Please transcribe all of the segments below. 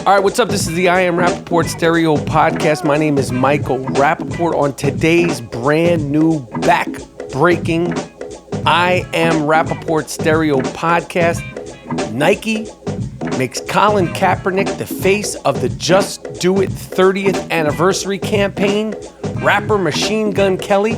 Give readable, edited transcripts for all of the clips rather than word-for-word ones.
All right, what's up? This is the I Am Rapaport Stereo Podcast. My name is Michael Rapaport. On today's brand new back-breaking I Am Rapaport Stereo Podcast, Nike makes Colin Kaepernick the face of the Just Do It 30th anniversary campaign. Rapper Machine Gun Kelly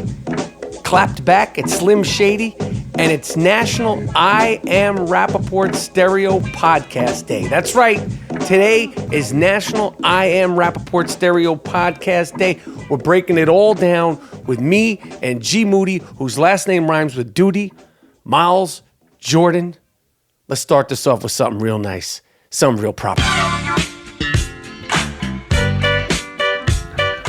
clapped back at Slim Shady, and it's National I Am Rapaport Stereo Podcast Day. That's right. Today is National I Am Rapaport Stereo Podcast Day. We're breaking it all down with me and G Moody, whose last name rhymes with Duty, Miles Jordan. Let's start this off with something real nice, something real proper.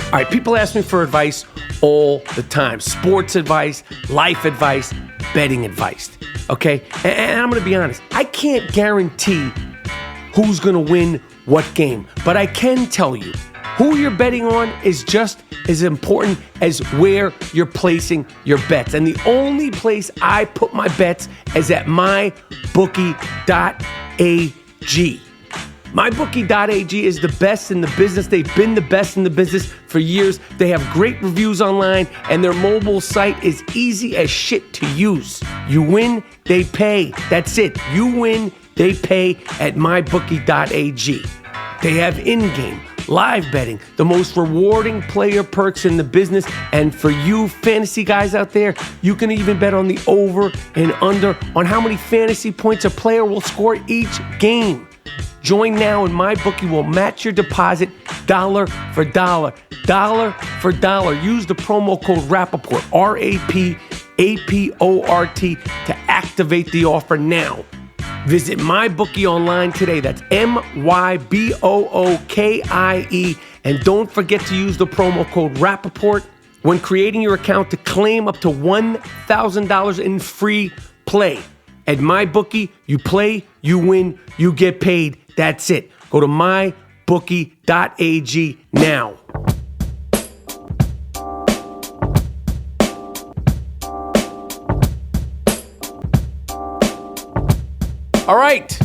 All right, people ask me for advice all the time. Sports advice, life advice, betting advice, okay? And I'm going to be honest, I can't guarantee who's going to win what game, but I can tell you who you're betting on is just as important as where you're placing your bets. And the only place I put my bets is at MyBookie.ag. MyBookie.ag is the best in the business. They've been the best in the business for years. They have great reviews online, and their mobile site is easy as shit to use. You win, they pay. That's it. You win, they pay at MyBookie.ag. They have in-game, live betting, the most rewarding player perks in the business. And for you fantasy guys out there, you can even bet on the over and under on how many fantasy points a player will score each game. Join now and MyBookie will match your deposit dollar for dollar. Dollar for dollar. Use the promo code Rapaport, RAPAPORT, to activate the offer now. Visit MyBookie online today. That's MyBookie. And don't forget to use the promo code Rapaport when creating your account to claim up to $1,000 in free play. At MyBookie, you play, you win, you get paid. That's it. Go to MyBookie.ag now. All right.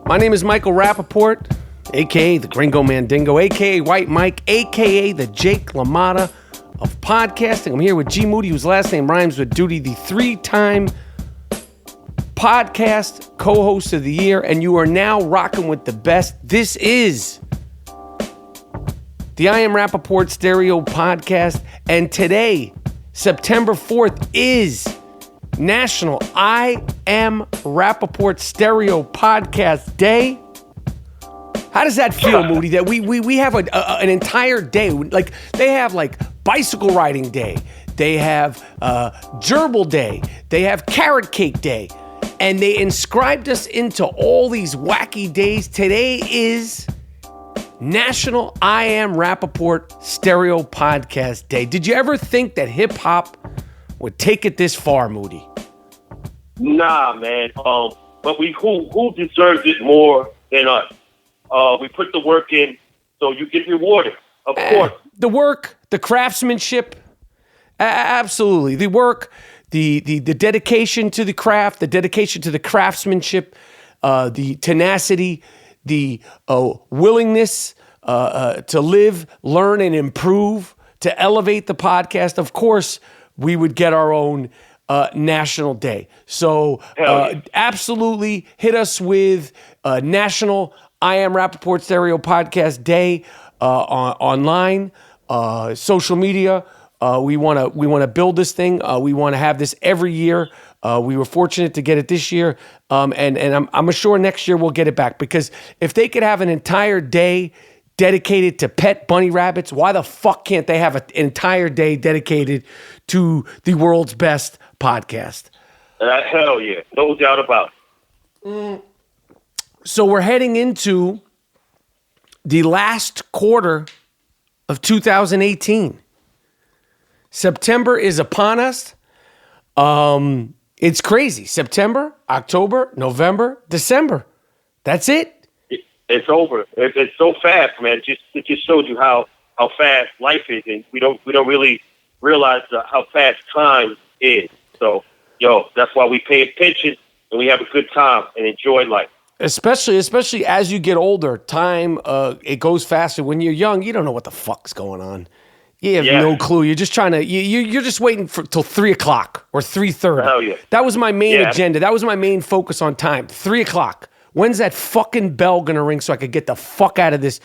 My name is Michael Rapaport, a.k.a. the Gringo Mandingo, a.k.a. White Mike, a.k.a. the Jake LaMotta of podcasting. I'm here with G Moody, whose last name rhymes with Duty, the three-time podcast co-host of the year, and you are now rocking with the best. This is the I Am Rapaport Stereo Podcast, and today, September 4th, is National I Am Rapaport Stereo Podcast Day. How does that feel, Moody, that we have an entire day? Like, they have, like, bicycle riding day. They have gerbil day. They have carrot cake day. And they inscribed us into all these wacky days. Today is National I Am Rapaport Stereo Podcast Day. Did you ever think that hip-hop would take it this far, Moody? Nah, man. But who deserves it more than us? We put the work in, so you get rewarded, of course. The work, the craftsmanship, absolutely. The work, the dedication to the craft, the dedication to the craftsmanship, the tenacity, the willingness to live, learn, and improve, to elevate the podcast. Of course, we would get our own National Day. So absolutely hit us with National I Am Rapaport Stereo Podcast Day online, social media. We want to build this thing. We want to have this every year. We were fortunate to get it this year, and I'm sure next year we'll get it back, because if they could have an entire day dedicated to pet bunny rabbits, why the fuck can't they have an entire day dedicated to the world's best podcast? Hell yeah, no doubt about it. So we're heading into the last quarter of 2018. September is upon us. It's crazy. September, October, November, December. That's it. It's over. It's so fast, man. It just shows you how fast life is, and we don't really realize how fast time is. So, that's why we pay attention and we have a good time and enjoy life. Especially as you get older, time it goes faster. When you're young, you don't know what the fuck's going on. You have no clue. You're just trying to. You're just waiting till 3:00 or 3:30. Hell yeah. That was my main agenda. That was my main focus on time. 3:00. When's that fucking bell gonna ring so I could get the fuck out of this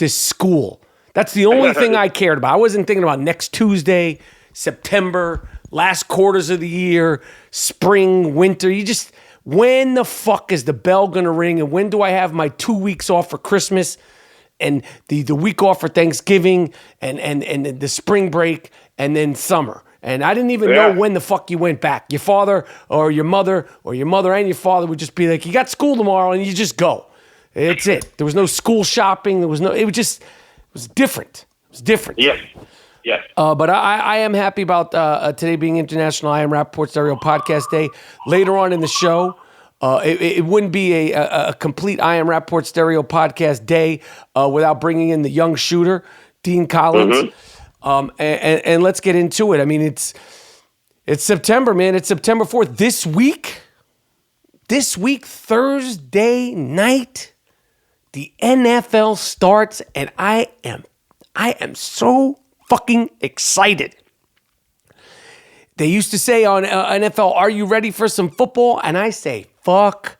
school? That's the only thing I cared about. I wasn't thinking about next Tuesday, September, last quarters of the year, spring, winter. When the fuck is the bell gonna ring, and when do I have my 2 weeks off for Christmas and the week off for Thanksgiving and the spring break and then summer? And I didn't even know when the fuck you went back. Your father or your mother and your father would just be like, you got school tomorrow, and you just go. It's it. There was no school shopping. It was different. It was different. Yes. Yes. But I am happy about today being International I Am Rapaport Stereo Podcast Day. Later on in the show, it wouldn't be a complete I Am Rapaport Stereo Podcast Day without bringing in the young shooter, Dean Collins. And let's get into it. I mean, it's September, man. It's September 4th. This week, Thursday night, the NFL starts, and I am so fucking excited. They used to say on NFL, are you ready for some football? And I say, fuck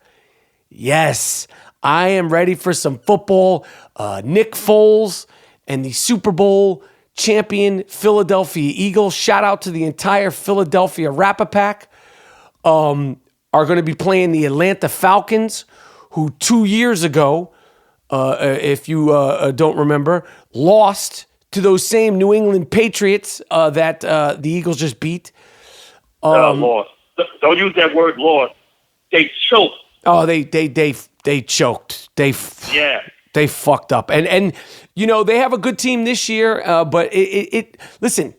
yes. I am ready for some football. Nick Foles and the Super Bowl champion Philadelphia Eagles, shout out to the entire Philadelphia Rapaport, are going to be playing the Atlanta Falcons, who 2 years ago, if you don't remember, lost to those same New England Patriots that the Eagles just beat. Lost. Don't use that word lost. They choked. Oh, they choked. They fucked up. And they have a good team this year, but listen,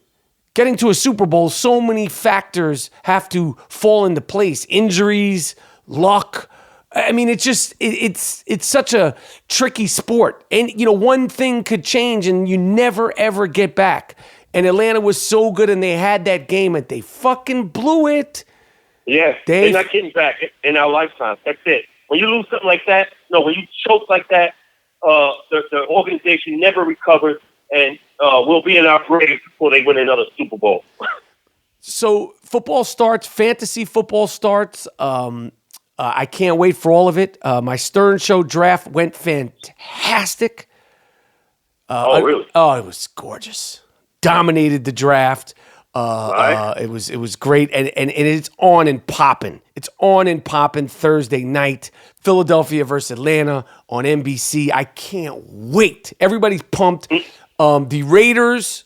getting to a Super Bowl, so many factors have to fall into place. Injuries, luck. I mean, it's such a tricky sport. And, one thing could change and you never, ever get back. And Atlanta was so good and they had that game and they fucking blew it. Yeah, they're not getting back in our lifetime. That's it. When you lose something like that, when you choke like that, the organization never recovers and will be in our grave before they win another Super Bowl. So football starts, fantasy football starts. I can't wait for all of it. My Stern Show draft went fantastic. Really? It was gorgeous. Dominated the draft. Right. It was great, and it's on and popping. It's on and popping Thursday night. Philadelphia versus Atlanta on NBC. I can't wait. Everybody's pumped. The Raiders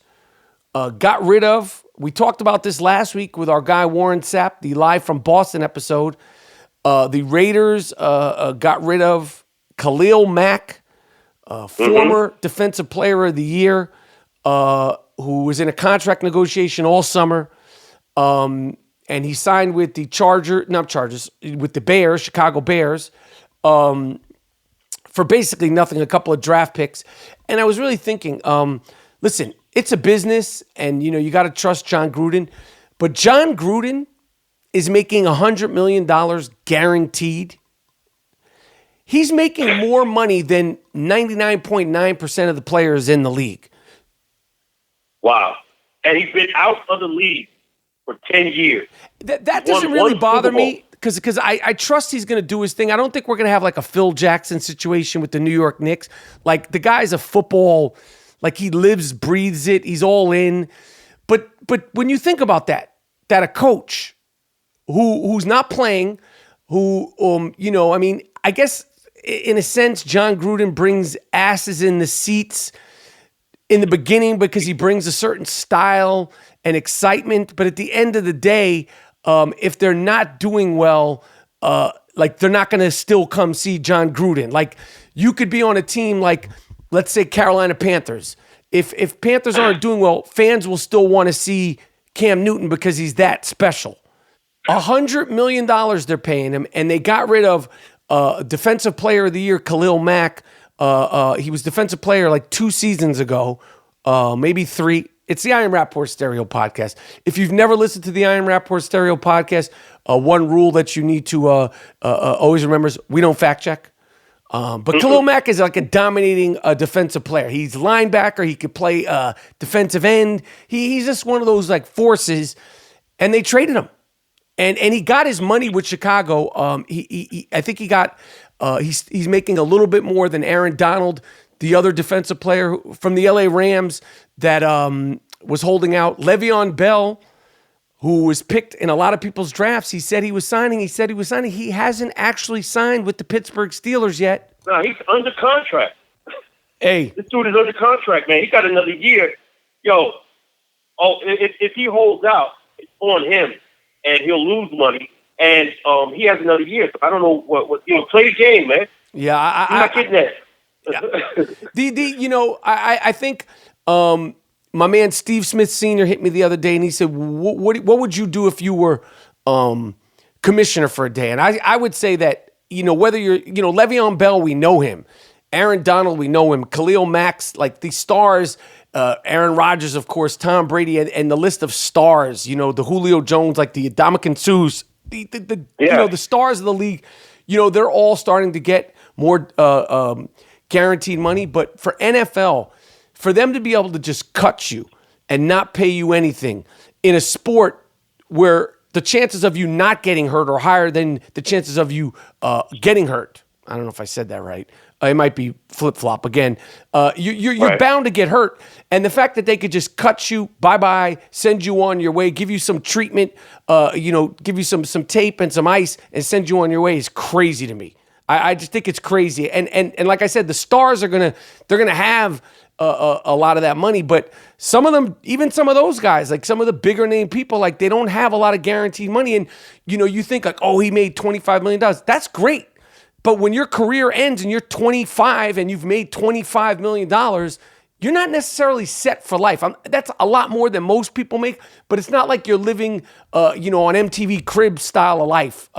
got rid of. We talked about this last week with our guy Warren Sapp, the Live from Boston episode. The Raiders got rid of Khalil Mack, former Defensive Player of the Year, who was in a contract negotiation all summer. And he signed with the with the Bears, Chicago Bears, for basically nothing, a couple of draft picks. And I was really thinking, listen, it's a business and, you got to trust John Gruden. But John Gruden is making $100 million guaranteed. He's making more money than 99.9% of the players in the league. Wow. And he's been out of the league for 10 years. That doesn't really bother me because I trust he's going to do his thing. I don't think we're going to have like a Phil Jackson situation with the New York Knicks. Like the guy's a football, like he lives, breathes it. He's all in. But when you think about that a coach who's not playing, I guess in a sense, John Gruden brings asses in the seats in the beginning because he brings a certain style and excitement. But at the end of the day, if they're not doing well, they're not going to still come see John Gruden. Like you could be on a team like, let's say Carolina Panthers. If Panthers aren't doing well, fans will still want to see Cam Newton because he's that special. $100 million they're paying him, and they got rid of Defensive Player of the Year, Khalil Mack. He was Defensive Player like 2 seasons ago, maybe 3. It's the I Am Rapaport Stereo Podcast. If you've never listened to the I Am Rapaport Stereo Podcast, one rule that you need to always remember is we don't fact check. But Khalil Mack is like a dominating defensive player. He's linebacker. He could play defensive end. He's just one of those like forces, and they traded him. And he got his money with Chicago. I think he got he's making a little bit more than Aaron Donald, the other defensive player from the LA Rams that was holding out. Le'Veon Bell, who was picked in a lot of people's drafts. He said he was signing. He hasn't actually signed with the Pittsburgh Steelers yet. No, he's under contract. Hey. This dude is under contract, man. He got another year. Yo, if he holds out, it's on him, and he'll lose money. And he has another year. So I don't know what play the game, man. Yeah, I'm not getting that. Yeah. I think my man Steve Smith Sr. hit me the other day, and he said, "What would you do if you were commissioner for a day?" And I would say that whether you're Le'Veon Bell, we know him, Aaron Donald, we know him, Khalil Mack, like these stars, Aaron Rodgers, of course, Tom Brady, and the list of stars, the Julio Jones, like the Ndamukong Suhs, the stars of the league, they're all starting to get more guaranteed money. But for NFL, for them to be able to just cut you and not pay you anything in a sport where the chances of you not getting hurt are higher than the chances of you getting hurt. I don't know if I said that right. It might be flip-flop again. You're right. bound to get hurt. And the fact that they could just cut you, bye-bye, send you on your way, give you some treatment, give you some tape and some ice and send you on your way is crazy to me. I just think it's crazy. And like I said, the stars they're gonna have a lot of that money, but some of them, even some of those guys, like some of the bigger name people, like they don't have a lot of guaranteed money. And you think like, oh, he made $25 million. That's great. But when your career ends and you're 25 and you've made $25 million, you're not necessarily set for life. That's a lot more than most people make, but it's not like you're living, on MTV Crib style of life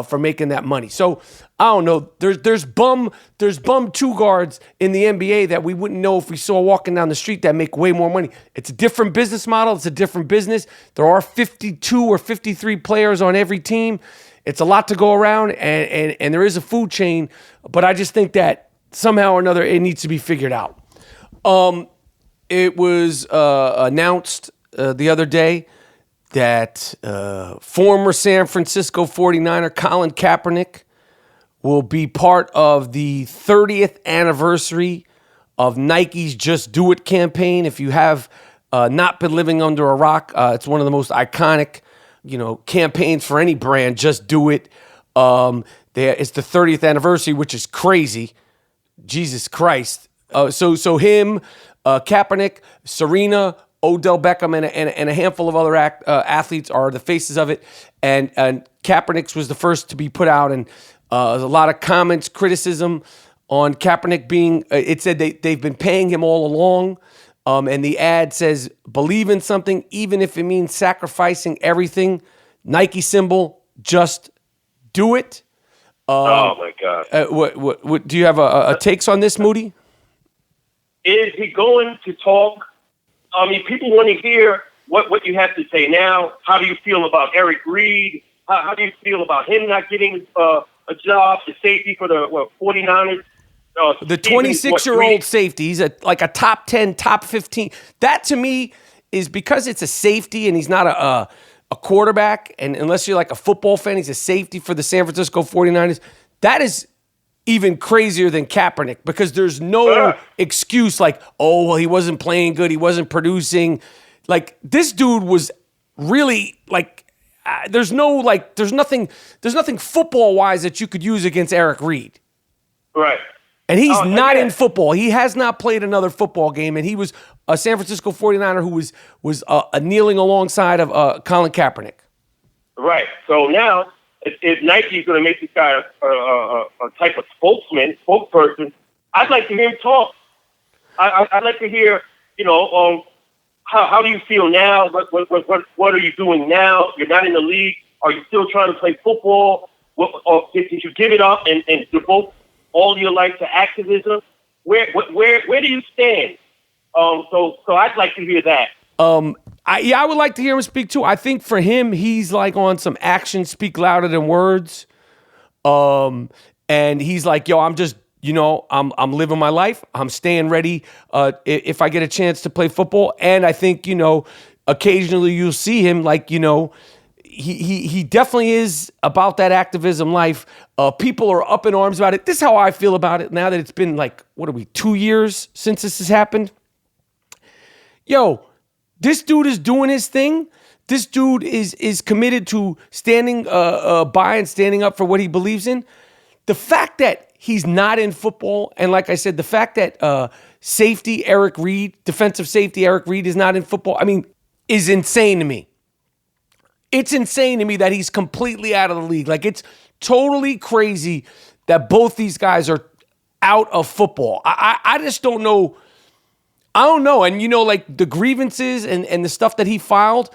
for making that money. So I don't know. There's bum two guards in the NBA that we wouldn't know if we saw walking down the street that make way more money. It's a different business model. It's a different business. There are 52 or 53 players on every team. It's a lot to go around, and there is a food chain, but I just think that somehow or another it needs to be figured out. It was announced the other day that former San Francisco 49er Colin Kaepernick will be part of the 30th anniversary of Nike's Just Do It campaign. If you have not been living under a rock, it's one of the most iconic campaigns for any brand. Just do it. It's the 30th anniversary, which is crazy. Jesus Christ. So him, Kaepernick, Serena, Odell Beckham, and a handful of other athletes are the faces of it. And Kaepernick's was the first to be put out. And there's a lot of comments, criticism on Kaepernick being, it said they've been paying him all along. And the ad says, believe in something, even if it means sacrificing everything. Nike symbol, just do it. Oh, my God. What do you have a takes on this, Moody? Is he going to talk? I mean, people want to hear what you have to say now. How do you feel about Eric Reed? How do you feel about him not getting a job, the safety for the 49ers? The 26-year-old safety, he's a top 10, top 15. That to me is because it's a safety and he's not a quarterback. And unless you're like a football fan, he's a safety for the San Francisco 49ers. That is even crazier than Kaepernick because there's no excuse like, oh, well, he wasn't playing good. He wasn't producing. Like this dude was really like, there's nothing football wise that you could use against Eric Reed. Right. And he's not in football. He has not played another football game, and he was a San Francisco 49er who was kneeling alongside of Colin Kaepernick. Right. So now, if Nike is going to make this guy a type of spokesperson, I'd like to hear him talk. I'd like to hear, how do you feel now? What are you doing now? You're not in the league. Are you still trying to play football? Or did you give it up and devote all your life to activism? Where do you stand? So I'd like to hear that. I would like to hear him speak too. I think for him, he's like on some actions speak louder than words. And he's like, yo, I'm just, I'm living my life. I'm staying ready if I get a chance to play football. And I think, occasionally you'll see him like, he definitely is about that activism life. People are up in arms about it. This is how I feel about it now that it's been like, 2 years since this has happened? Yo, this dude is doing his thing. This dude is committed to standing by and standing up for what he believes in. The fact that he's not in football, and like I said, the fact that defensive safety Eric Reed is not in football, is insane to me. It's insane to me that he's completely out of the league. Like, it's totally crazy that both these guys are out of football. I just don't know. I don't know. And, like the grievances and the stuff that he filed,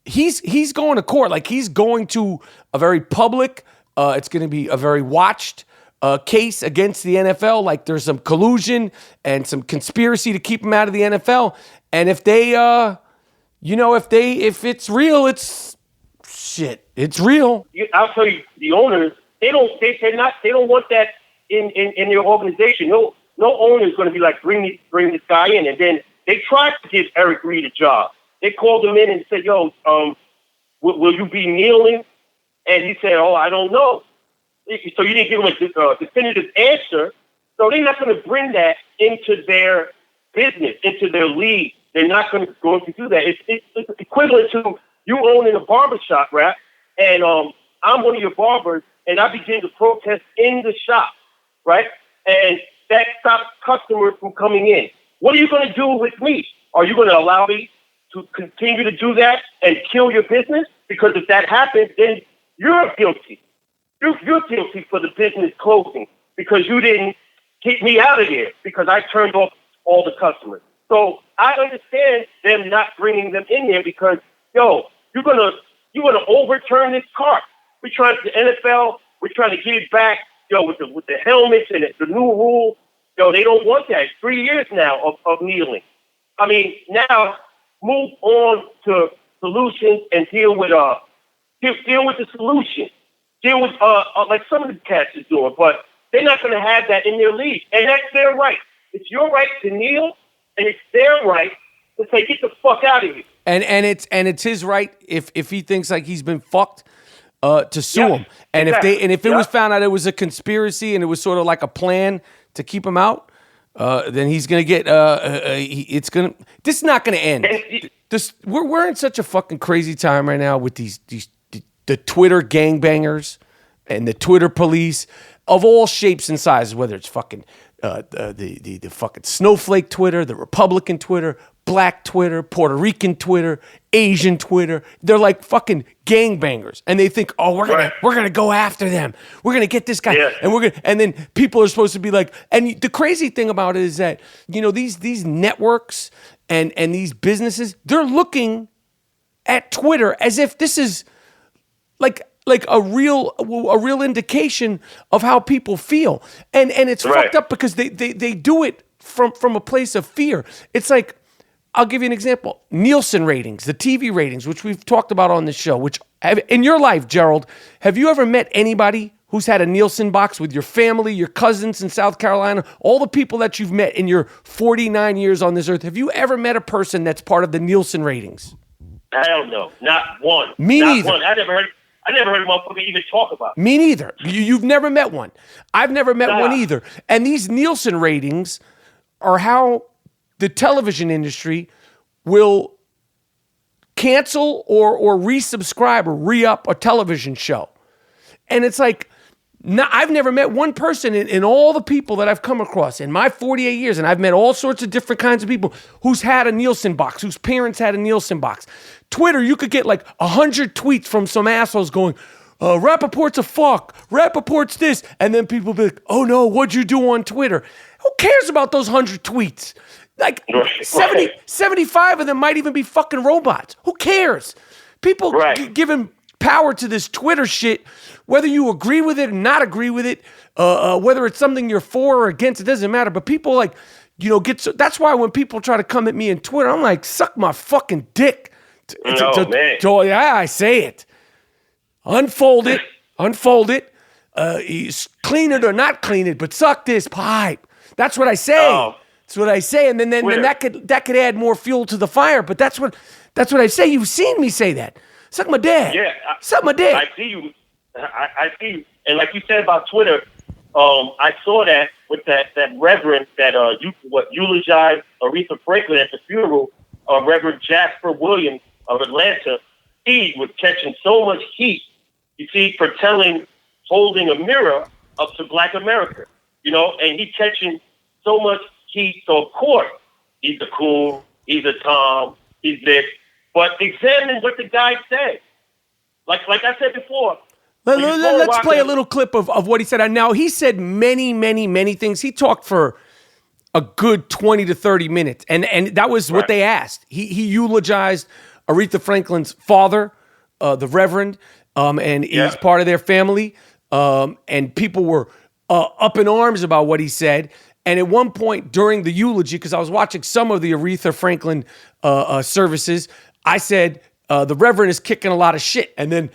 he's going to court. Like, he's going to a very public, it's going to be a very watched case against the NFL. Like, there's some collusion and some conspiracy to keep him out of the NFL. And if they, if it's real, it's shit. It's real. I'll tell you, the owners, they don't want that in their organization. No owner is going to be like, bring this guy in. And then they tried to give Eric Reed a job. They called him in and said, yo, will you be kneeling? And he said, oh, I don't know. So you didn't give him a definitive answer. So they're not going to bring that into their business, into their league. They're not going to do that. It's equivalent to you owning a barbershop, Rap, and I'm one of your barbers, and I begin to protest in the shop, right? And that stops customers from coming in. What are you going to do with me? Are you going to allow me to continue to do that and kill your business? Because if that happens, then you're guilty. You're guilty for the business closing because you didn't keep me out of there because I turned off all the customers. So I understand them not bringing them in there because, yo, you're gonna overturn this cart. The NFL, we're trying to get it back, with the helmets and the new rule. They don't want that. It's 3 years now of kneeling. Now move on to solutions and deal with the solution. Deal with like some of the cats is doing, but they're not going to have that in their league, and that's their right. It's your right to kneel, and it's their right to say, get the fuck out of here. And it's his right if he thinks like he's been fucked to sue him. And exactly. if it was found out it was a conspiracy and it was sort of like a plan to keep him out, then he's gonna get this is not gonna end. We're in such a fucking crazy time right now with the Twitter gangbangers and the Twitter police of all shapes and sizes, whether it's fucking the fucking snowflake Twitter, the Republican Twitter, Black Twitter, Puerto Rican Twitter, Asian Twitter. They're like fucking gangbangers, and they think, oh, we're gonna go after them. We're gonna get this guy, and then people are supposed to be like. And the crazy thing about it is that these networks and these businesses, they're looking at Twitter as if this is like a real indication of how people feel, and it's fucked up because they do it from a place of fear. It's like, I'll give you an example. Nielsen ratings, the TV ratings, which we've talked about on this show, in your life, Gerald, have you ever met anybody who's had a Nielsen box with your family, your cousins in South Carolina, all the people that you've met in your 49 years on this earth? Have you ever met a person that's part of the Nielsen ratings? Hell no, not one. Me neither. One. I never heard a motherfucker even talk about it. Me neither. You've never met one. I've never met one either. And these Nielsen ratings are how the television industry will cancel or resubscribe or re-up a television show. And it's like, I've never met one person in all the people that I've come across in my 48 years, and I've met all sorts of different kinds of people who's had a Nielsen box, whose parents had a Nielsen box. Twitter, you could get like 100 tweets from some assholes going, Rapaport's a fuck, Rapaport's this, and then people be like, oh no, what'd you do on Twitter? Who cares about those 100 tweets? Like 75 of them might even be fucking robots. Who cares? People giving power to this Twitter shit, whether you agree with it or not agree with it, whether it's something you're for or against, it doesn't matter. But people that's why when people try to come at me in Twitter, I'm like, suck my fucking dick. Man. Yeah, I say it. Unfold it. Clean it or not clean it, but suck this pipe. That's what I say. That's what I say, and then that could add more fuel to the fire. But that's what I say. You've seen me say that. Suck my dick. Yeah, suck my dick. I see you. I see you. And like you said about Twitter, I saw that with that reverend that eulogized Aretha Franklin at the funeral, Reverend Jasper Williams of Atlanta. He was catching so much heat, you see, for holding a mirror up to Black America, and he's catching so much heat. So of course, he's a cool, he's a Tom, he's this. But examine what the guy said. Like I said before. Let's play a little clip of what he said. And now, he said many, many, many things. He talked for a good 20 to 30 minutes. And that was what they asked. He eulogized Aretha Franklin's father, the Reverend, and he's part of their family. And people were up in arms about what he said. And at one point during the eulogy, because I was watching some of the Aretha Franklin services, I said, the Reverend is kicking a lot of shit. And then,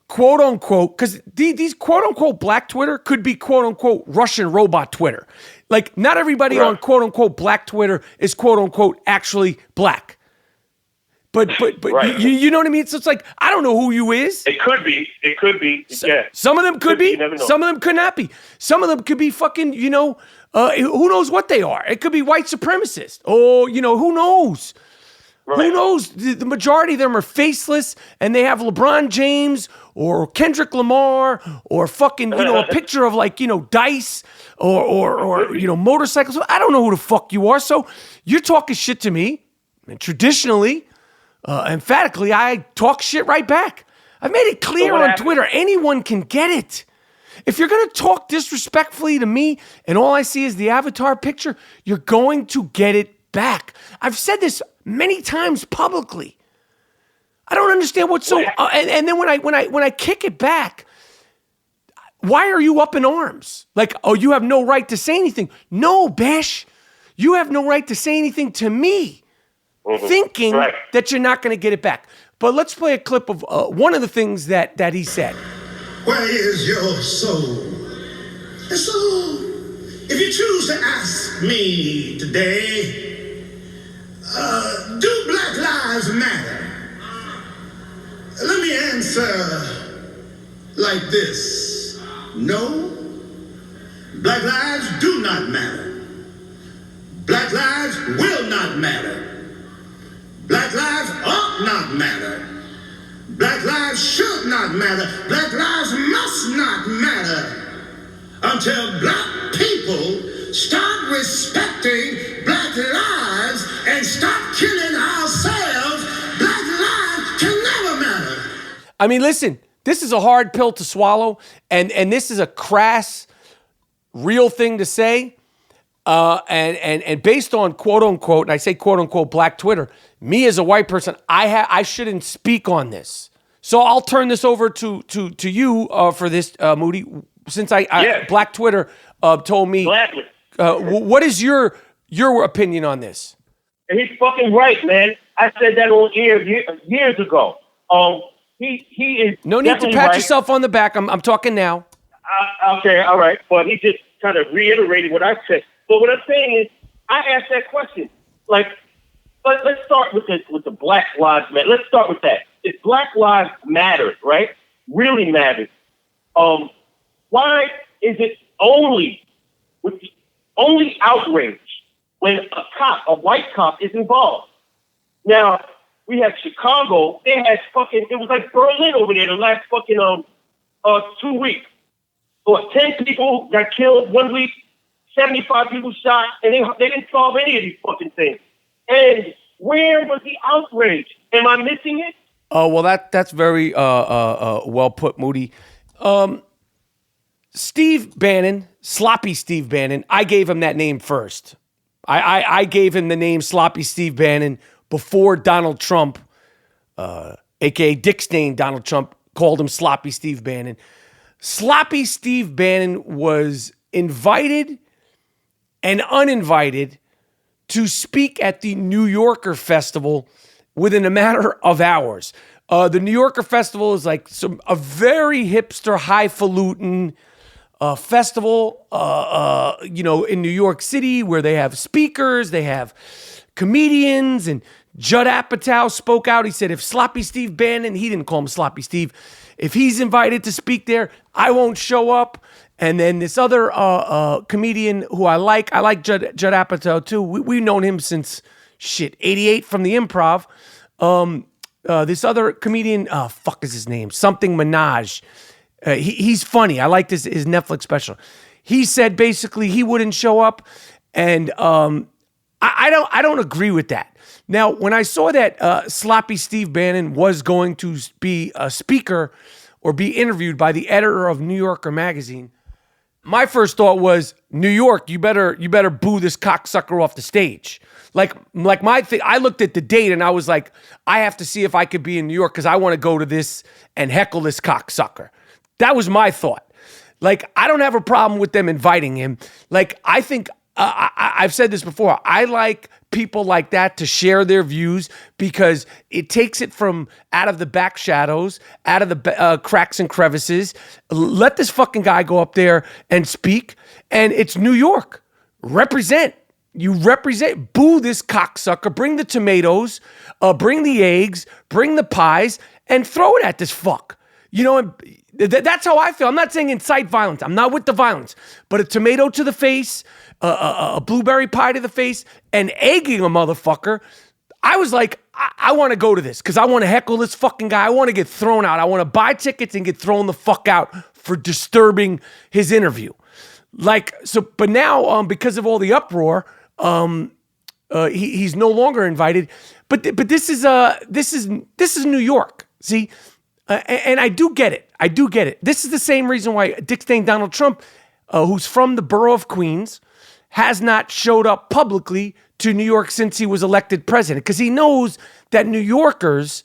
quote unquote, because these quote unquote Black Twitter could be quote unquote Russian robot Twitter. Like, not everybody on quote unquote Black Twitter is quote unquote actually black. But you know what I mean? So it's like, I don't know who you is. It could be. Yeah. Some of them could be. Some of them could not be. Some of them could be fucking, who knows what they are. It could be white supremacists. Oh, who knows? Right. Who knows? The majority of them are faceless, and they have LeBron James or Kendrick Lamar or fucking, a picture of Dice or motorcycles. I don't know who the fuck you are. So you're talking shit to me. And traditionally, emphatically, I talk shit right back. I've made it clear on Twitter. Anyone can get it. If you're going to talk disrespectfully to me and all I see is the avatar picture, you're going to get it back. I've said this many times publicly. I don't understand what's so. And then when I kick it back, why are you up in arms? Like, oh, you have no right to say anything. No, Bash, you have no right to say anything to me, thinking that you're not going to get it back. But let's play a clip of one of the things that he said. Where is your soul? And so, if you choose to ask me today, do Black Lives Matter? Let me answer like this. No, Black lives do not matter. Black lives will not matter. Black lives ought not matter. Black lives should not matter. Black lives must not matter until black people start respecting black lives and stop killing ourselves. Black lives can never matter. I mean, listen, this is a hard pill to swallow, and this is a crass, real thing to say. And based on quote unquote, and I say quote unquote Black Twitter, me as a white person, I shouldn't speak on this. So I'll turn this over to you for this, Moody, since Black Twitter told me. Gladly. What is your opinion on this? He's fucking right, man. I said that on air years ago. He is no need to pat yourself on the back. I'm talking now. Okay, all right, but he just kind of reiterated what I said. But what I'm saying is, I asked that question. Like, let's start with the Black Lives Matter. Let's start with that. If Black Lives Matter, right, really matters, why is it only outrage when a white cop is involved? Now, we have Chicago. They had it was like Berlin over there the last 2 weeks. 10 people got killed 1 week. 75 people shot, and they didn't solve any of these fucking things. And where was the outrage? Am I missing it? Oh, well, that's very well put, Moody. Steve Bannon, Sloppy Steve Bannon, I gave him that name first. I gave him the name Sloppy Steve Bannon before Donald Trump, a.k.a. Dick Stain Donald Trump, called him Sloppy Steve Bannon. Sloppy Steve Bannon was invited and uninvited to speak at the New Yorker Festival within a matter of hours. The New Yorker Festival is like a very hipster, highfalutin festival, in New York City, where they have speakers, they have comedians, and Judd Apatow spoke out. He said, if Sloppy Steve Bannon, he didn't call him Sloppy Steve, if he's invited to speak there, I won't show up. And then this other comedian who I like Judd Apatow too. We've known him since 88 from the Improv. This other comedian, fuck is his name? Something Minaj. He's funny. I like his Netflix special. He said basically he wouldn't show up, and I don't agree with that. Now, when I saw that Sloppy Steve Bannon was going to be a speaker or be interviewed by the editor of New Yorker magazine, my first thought was, New York, you better boo this cocksucker off the stage. Like my thing, I looked at the date and I was like, I have to see if I could be in New York because I want to go to this and heckle this cocksucker. That was my thought. Like, I don't have a problem with them inviting him. Like, I think, I've said this before, I like people like that to share their views because it takes it from out of the back shadows, out of the cracks and crevices. Let this fucking guy go up there and speak. And it's New York. Represent. You represent. Boo this cocksucker. Bring the tomatoes. Bring the eggs. Bring the pies. And throw it at this fuck. That's how I feel. I'm not saying incite violence. I'm not with the violence. But a tomato to the face, a blueberry pie to the face, and egging a motherfucker. I was like, I want to go to this because I want to heckle this fucking guy. I want to get thrown out. I want to buy tickets and get thrown the fuck out for disturbing his interview. But now, because of all the uproar, he's no longer invited. But this is New York. See, and I do get it. This is the same reason why Dick Stain Donald Trump, who's from the borough of Queens, has not showed up publicly to New York since he was elected president, because he knows that New Yorkers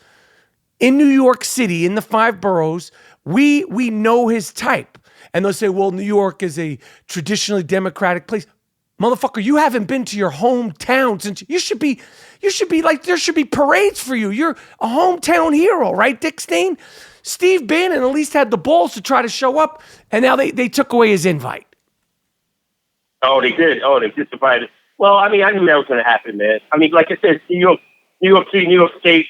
in New York City, in the 5 boroughs, we know his type. And they'll say, well, New York is a traditionally Democratic place. Motherfucker, you haven't been to your hometown since you should be like, there should be parades for you. You're a hometown hero, right, Dick Stain? Steve Bannon at least had the balls to try to show up, and now they took away his invite. Oh, they did. Oh, they just invited. Well, I mean, I knew that was going to happen, man. I mean, like I said, New York City, New York State,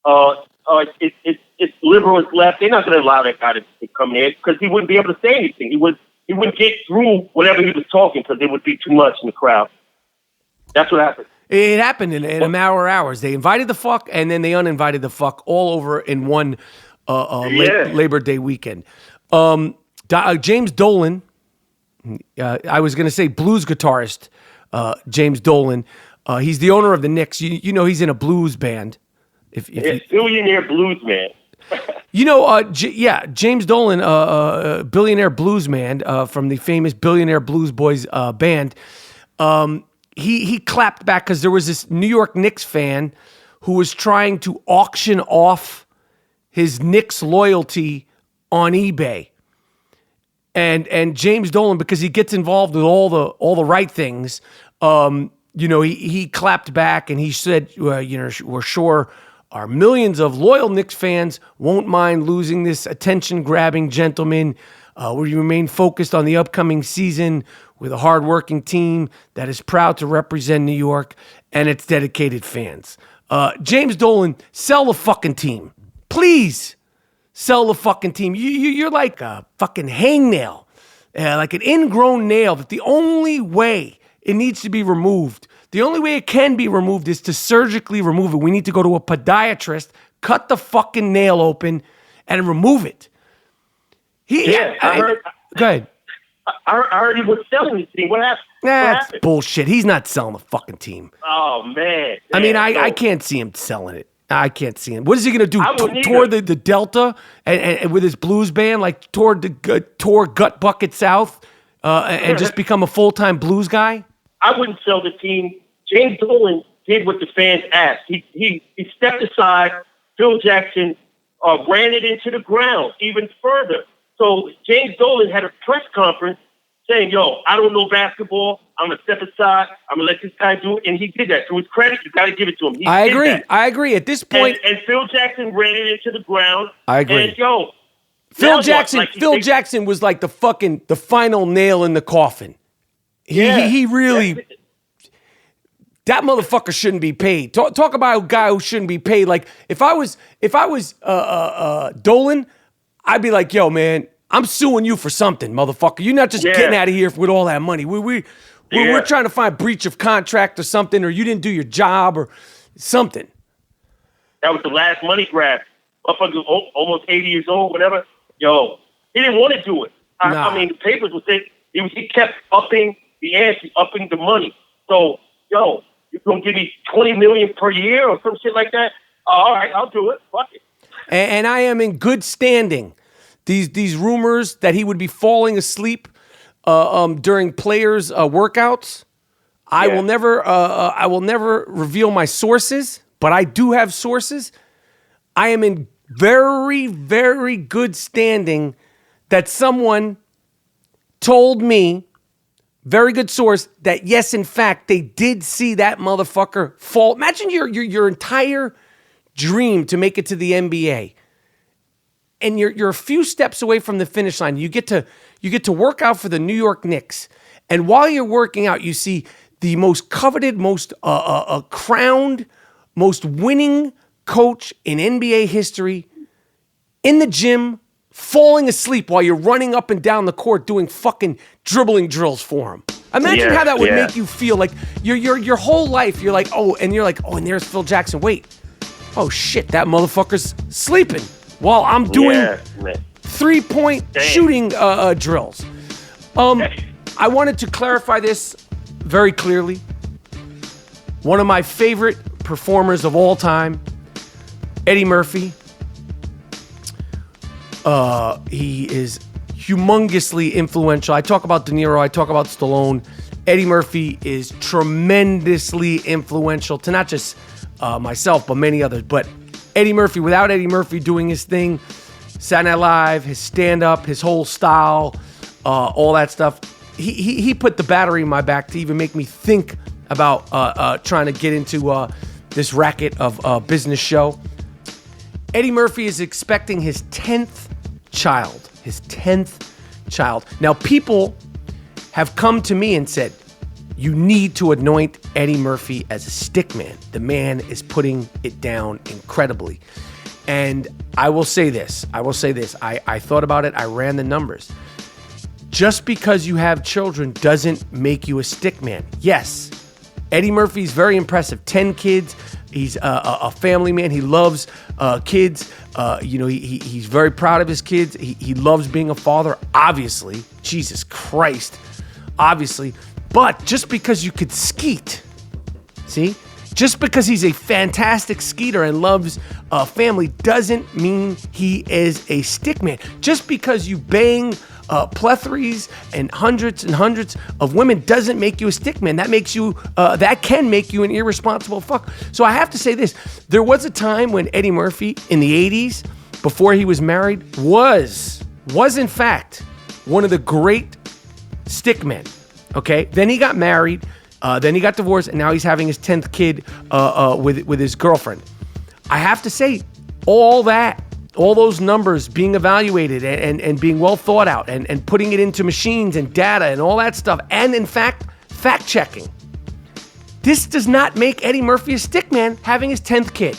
it's liberal, it's left. They're not going to allow that guy to come there because he wouldn't be able to say anything. He wouldn't get through whatever he was talking because there would be too much in the crowd. That's what happened. It happened in a matter of hours. They invited the fuck, and then they uninvited the fuck all over in one Labor Day weekend. James Dolan, I was going to say blues guitarist, James Dolan. He's the owner of the Knicks. You know he's in a blues band. Billionaire blues man. James Dolan, billionaire blues man from the famous Billionaire Blues Boys band. He clapped back because there was this New York Knicks fan who was trying to auction off his Knicks loyalty on eBay. And James Dolan, because he gets involved with all the right things, he clapped back and he said, we're sure our millions of loyal Knicks fans won't mind losing this attention-grabbing gentleman. We remain focused on the upcoming season with a hardworking team that is proud to represent New York and its dedicated fans. James Dolan, sell the fucking team. Please sell the fucking team. You're like a fucking hangnail, like an ingrown nail that the only way it needs to be removed, the only way it can be removed is to surgically remove it. We need to go to a podiatrist, cut the fucking nail open, and remove it. I heard. Go ahead. I heard he was selling the team. What happened? That's bullshit. He's not selling the fucking team. Oh, man. I mean, I can't see him selling it. I can't see him. What is he going to do? Tour the Delta and with his blues band, like tour Gut Bucket South and just become a full-time blues guy? I wouldn't sell the team. James Dolan did what the fans asked. He stepped aside. Phil Jackson ran it into the ground even further. So James Dolan had a press conference saying, yo, I don't know basketball. I'm going to step aside. I'm going to let this guy do it. And he did that. To his credit, you got to give it to him. I agree. At this point. And Phil Jackson ran it into the ground. I agree. And, yo, Phil Jackson was like the final nail in the coffin. He really, that motherfucker shouldn't be paid. Talk about a guy who shouldn't be paid. Like if I was Dolan, I'd be like, yo, man, I'm suing you for something, motherfucker. You're not just getting out of here with all that money. We're trying to find breach of contract or something, or you didn't do your job or something. That was the last money grab. Motherfucker, almost 80 years old, whatever. Yo, he didn't want to do it. I mean, the papers would say he kept upping the ante, upping the money. So, yo, you're gonna give me $20 million per year or some shit like that? All right, I'll do it. Fuck it. And I am in good standing. These rumors that he would be falling asleep during players' workouts. I will never reveal my sources, but I do have sources. I am in very, very good standing that someone told me, very good source, that yes, in fact, they did see that motherfucker fall. Imagine your entire dream to make it to the NBA. And you're a few steps away from the finish line. You get to work out for the New York Knicks. And while you're working out, you see the most coveted, most crowned, most winning coach in NBA history in the gym, falling asleep while you're running up and down the court doing fucking dribbling drills for him. Imagine how that would make you feel. Like your whole life, you're like, and there's Phil Jackson. Wait, oh shit, that motherfucker's sleeping while I'm doing 3-point shooting drills. I wanted to clarify this very clearly. One of my favorite performers of all time, Eddie Murphy. He is humongously influential. I talk about De Niro, I talk about Stallone. Eddie Murphy is tremendously influential to not just myself, but many others. But Eddie Murphy, without Eddie Murphy doing his thing, Saturday Night Live, his stand-up, his whole style, all that stuff, he put the battery in my back to even make me think about trying to get into this racket of business show. Eddie Murphy is expecting his 10th child. His 10th child. Now, people have come to me and said, you need to anoint Eddie Murphy as a stickman. The man is putting it down incredibly. And I will say this. I thought about it. I ran the numbers. Just because you have children doesn't make you a stickman. Yes, Eddie Murphy's very impressive. 10 kids. He's a family man. He loves kids. He's very proud of his kids. He loves being a father, obviously. Jesus Christ, obviously. But just because you could skeet, see? Just because he's a fantastic skeeter and loves family doesn't mean he is a stickman. Just because you bang plethories and hundreds of women doesn't make you a stickman. That can make you an irresponsible fuck. So I have to say this. There was a time when Eddie Murphy in the 80s, before he was married, was in fact one of the great stickmen. Okay? Then he got married, then he got divorced, and now he's having his 10th kid with his girlfriend. I have to say, all those numbers being evaluated and being well thought out and putting it into machines and data and all that stuff, and in fact, fact checking. This does not make Eddie Murphy a stickman having his 10th kid.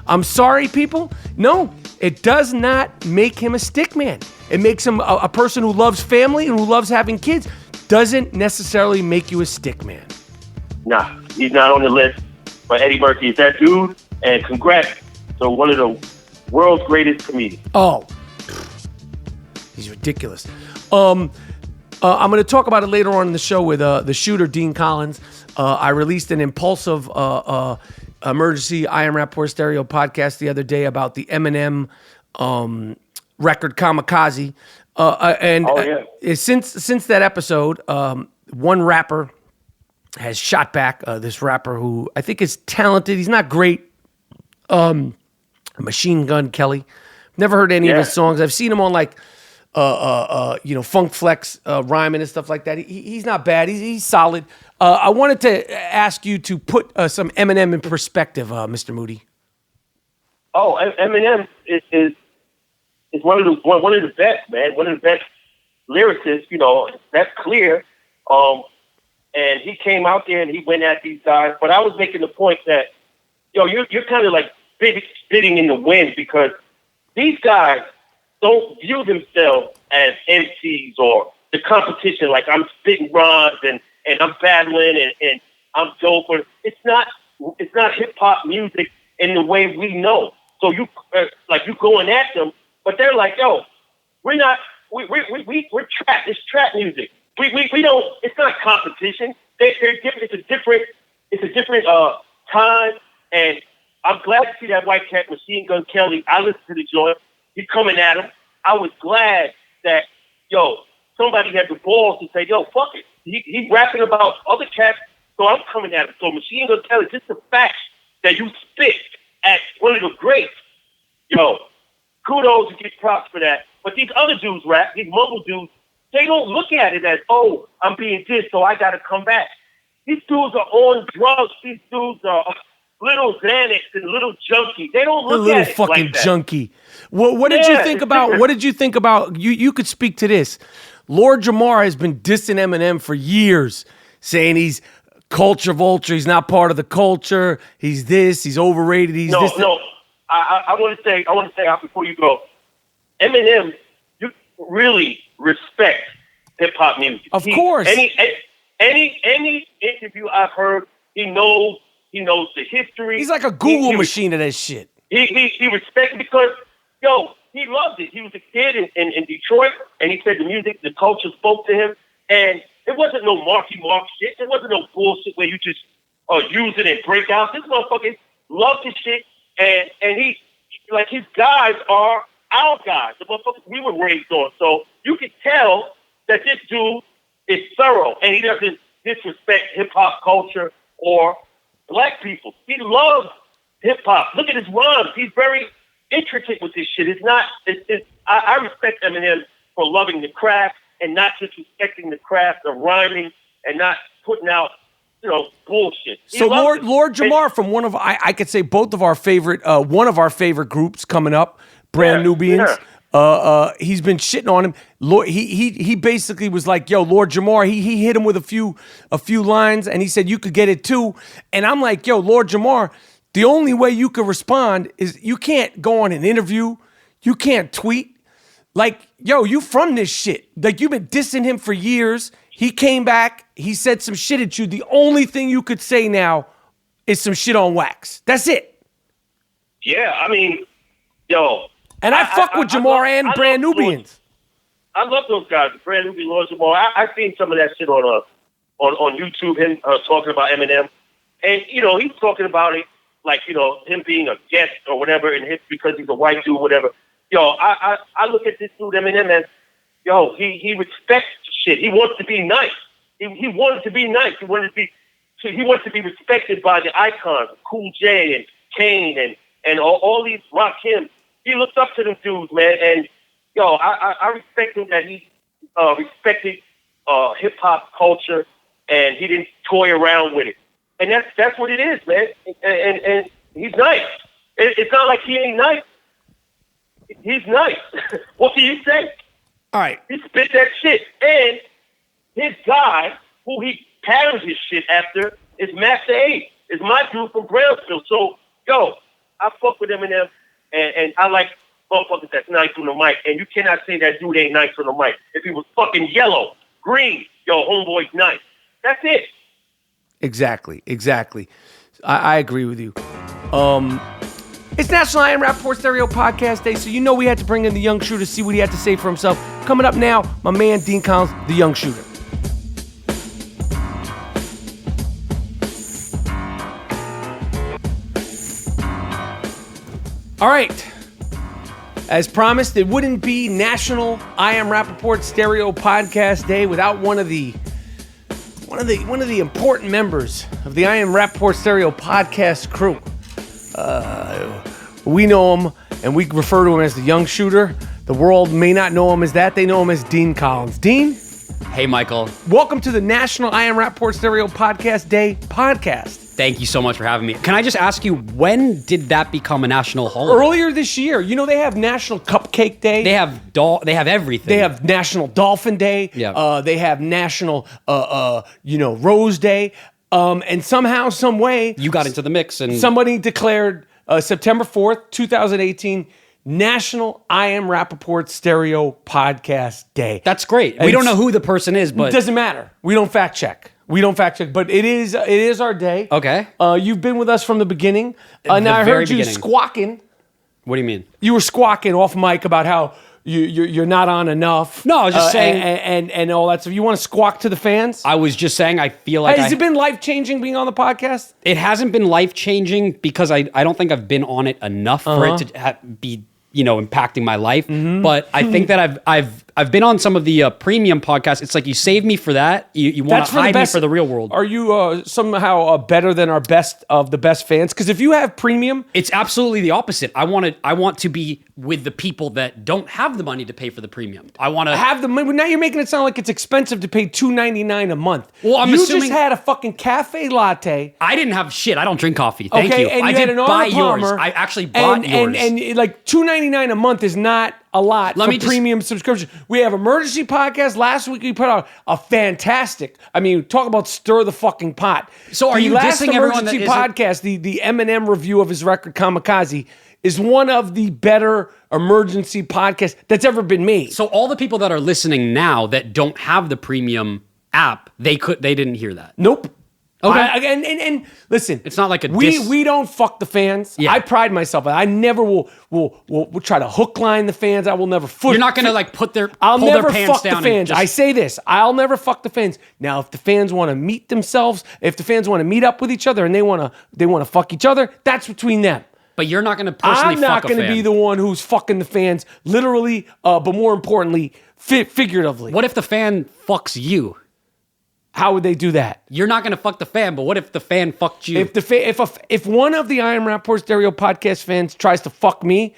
I'm sorry, people. No, it does not make him a stickman. It makes him a person who loves family and who loves having kids. Doesn't necessarily make you a stickman. Nah, he's not on the list. But Eddie Murphy is that dude, and congrats to one of the world's greatest comedians. Oh, he's ridiculous. I'm going to talk about it later on in the show with the shooter, Dean Collins. I released an impulsive emergency I Am Rapaport Stereo podcast the other day about the Eminem record Kamikaze. Since that episode, one rapper has shot back. This rapper who I think is talented. He's not great. Machine Gun Kelly. Never heard any of his songs. I've seen him on like Funk Flex rhyming and stuff like that. He's not bad. He's solid. I wanted to ask you to put some Eminem in perspective, Mr. Moody. Oh, Eminem is one of the best, man. One of the best lyricists. That's clear. And he came out there and he went at these guys. But I was making the point that, you're kind of like spitting in the wind, because these guys don't view themselves as MCs or the competition. Like, I'm spitting rhymes and I'm battling and I'm dope. It's not hip hop music in the way we know. So you going at them, but they're like, yo, we're trap. It's trap music. We don't. It's not competition. They're different. It's a different time. And I'm glad to see that white cat, Machine Gun Kelly. I listened to the joint. He's coming at him. I was glad that somebody had the balls to say, fuck it. He's rapping about other cats, so I'm coming at him. So Machine Gun Kelly, just the fact that you spit at one of the greats, kudos and get props for that. But these other dudes rap, these mumble dudes, they don't look at it as, I'm being dissed, so I got to come back. These dudes are on drugs. These dudes are little Xanax and little junkie. They don't look at it fucking like that. Junkie. What did you think about? What did you think about? You could speak to this. Lord Jamar has been dissing Eminem for years, saying he's culture vulture. He's not part of the culture. He's this. He's overrated. He's this. No. I want to say before you go, Eminem, you really respect hip hop music. Of course. Any interview I've heard, he knows the history. He's like a Google machine of that shit. He respects it because, he loved it. He was a kid in Detroit, and he said the music, the culture spoke to him. And it wasn't no Marky Mark shit. It wasn't no bullshit where you just use it and break out. This motherfucker loved this shit. And he, like, his guys are our guys, the motherfuckers we were raised on. So you can tell that this dude is thorough, and he doesn't disrespect hip-hop culture or black people. He loves hip-hop. Look at his rhymes. He's very intricate with this shit. I respect Eminem for loving the craft and not disrespecting the craft of rhyming and not putting out, bullshit. So Lord Jamar, from one of I could say both of our favorite one of our favorite groups coming up, Brand Nubians. Yeah. He's been shitting on him. He basically was like, yo, Lord Jamar, he hit him with a few lines, and he said you could get it too. And I'm like, yo, Lord Jamar, the only way you could respond is you can't go on an interview, you can't tweet. Like, yo, you from this shit. Like, you've been dissing him for years. He came back. He said some shit at you. The only thing you could say now is some shit on wax. That's it. Yeah, I mean, yo. And I fuck with Jamar and Brand Nubians. I love those guys, Brand Nubian, Lord Jamar. I've seen some of that shit on YouTube, him talking about Eminem. And, he's talking about it like, him being a guest or whatever, and because he's a white dude, whatever. Yo, I look at this dude, Eminem, as, he respects shit. He wants to be nice. He wanted to be nice. He wants to be respected by the icons, Cool J and Kane and all these Rakim. He looks up to them dudes, man. And I respect him that he respected hip hop culture and he didn't toy around with it. And that's what it is, man. And he's nice. It's not like he ain't nice. He's nice. What can you say? All right. He spit that shit. And his guy, who he patterns his shit after, is Master A. Is my dude from Brownsville. So, I fuck with Eminem, and I like motherfuckers that's nice on the mic. And you cannot say that dude ain't nice on the mic. If he was fucking yellow, green, homeboy's nice. That's it. Exactly. I agree with you. It's National I Am Rapaport Stereo Podcast Day, so we had to bring in the Young Shooter to see what he had to say for himself. Coming up now, my man Dean Collins, the Young Shooter. All right. As promised, it wouldn't be National I Am Rapaport Stereo Podcast Day without one of the important members of the I Am Rapaport Stereo Podcast crew. We know him, and we refer to him as the Young Shooter, The world may not know him as that. They know him as Dean Collins. Dean? Hey, Michael. Welcome to the National I Am Rapaport Stereo Podcast Day podcast. Thank you so much for having me. Can I just ask you, when did that become a national holiday? Earlier this year. You know, they have National Cupcake Day. They have everything. They have National Dolphin Day. Yeah. They have National, Rose Day. And somehow, some way... You got into the mix and... Somebody declared September 4th, 2018... National I Am Rapaport Stereo Podcast Day. That's great. We don't know who the person is, but... It doesn't matter. We don't fact check. But it is our day. Okay. You've been with us from the beginning. Now I very heard you beginning. squawking. What do you mean? You were squawking off mic about how you're not on enough. No, I was just saying... And all that stuff. You want to squawk to the fans? I was just saying I feel like... Has it been life-changing being on the podcast? It hasn't been life-changing because I don't think I've been on it enough for it to be... impacting my life. Mm-hmm. But I think that I've been on some of the premium podcasts. It's like you save me for that. You want to hide me for the real world. Are you somehow better than our best of the best fans? Because if you have premium, it's absolutely the opposite. I want to be with the people that don't have the money to pay for the premium. I want to have the money. Now you're making it sound like it's expensive to pay $2.99 a month. Well, I'm you assuming just had a fucking cafe latte. I didn't have shit. I don't drink coffee. Thank you. And I you did had an buy Arnold yours. Palmer, I actually bought yours. And like $2.99 a month is not a lot for premium subscription. We have Emergency Podcast. Last week we put out a fantastic, talk about stir the fucking pot. So are you dissing everyone that Emergency Podcast, the Eminem review of his record Kamikaze, is one of the better emergency podcasts that's ever been made. So all the people that are listening now that don't have the premium app, they didn't hear that. Nope. Okay. And listen, it's not like we don't fuck the fans. Yeah. I pride myself. I never will try to hook line the fans. I will never You're not going to pull their pants down. I'll never fuck the fans. I say this. I'll never fuck the fans. Now, if the fans want to meet themselves, if the fans want to meet up with each other and they want to fuck each other, that's between them. But you're not going to personally fuck a fan. I'm not going to be the one who's fucking the fans, literally, but more importantly, figuratively. What if the fan fucks you? How would they do that? You're not going to fuck the fan, but what if the fan fucked you? If one of the I Am Rapaport Stereo podcast fans tries to fuck me,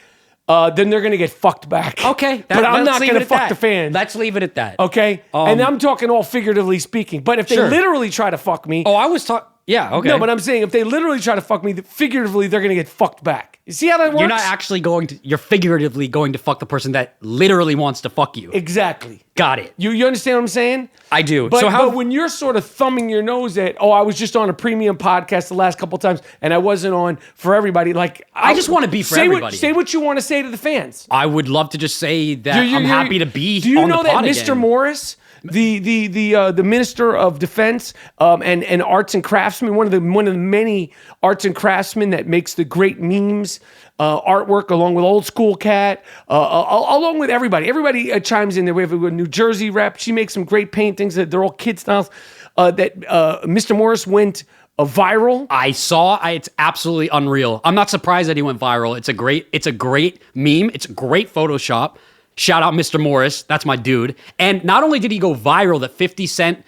then they're going to get fucked back. Okay. But I'm not going to fuck the fans. Let's leave it at that. Okay? And I'm talking all figuratively speaking. But if they literally try to fuck me... Oh, I was talking... Yeah, okay. No, but I'm saying if they literally try to fuck me, figuratively, they're going to get fucked back. You see how that works? You're not actually you're figuratively going to fuck the person that literally wants to fuck you. Exactly. Got it. You understand what I'm saying? I do. But when you're sort of thumbing your nose at, I was just on a premium podcast the last couple times and I wasn't on for everybody. I just want to be for everybody. Say what you want to say to the fans. I would love to just say that I'm happy to be on the pod again. Do you know that Mr. Morris, the Minister of Defense and Arts and Craftsmen, one of the many arts and craftsmen that makes the great memes, artwork, along with Old School Cat, along with everybody. Everybody chimes in there. We have a New Jersey rep. She makes some great paintings. They're all kid styles. Mr. Morris went viral. I saw. It's absolutely unreal. I'm not surprised that he went viral. It's a great meme. It's a great Photoshop. Shout out Mr. Morris. That's my dude. And not only did he go viral that 50 Cent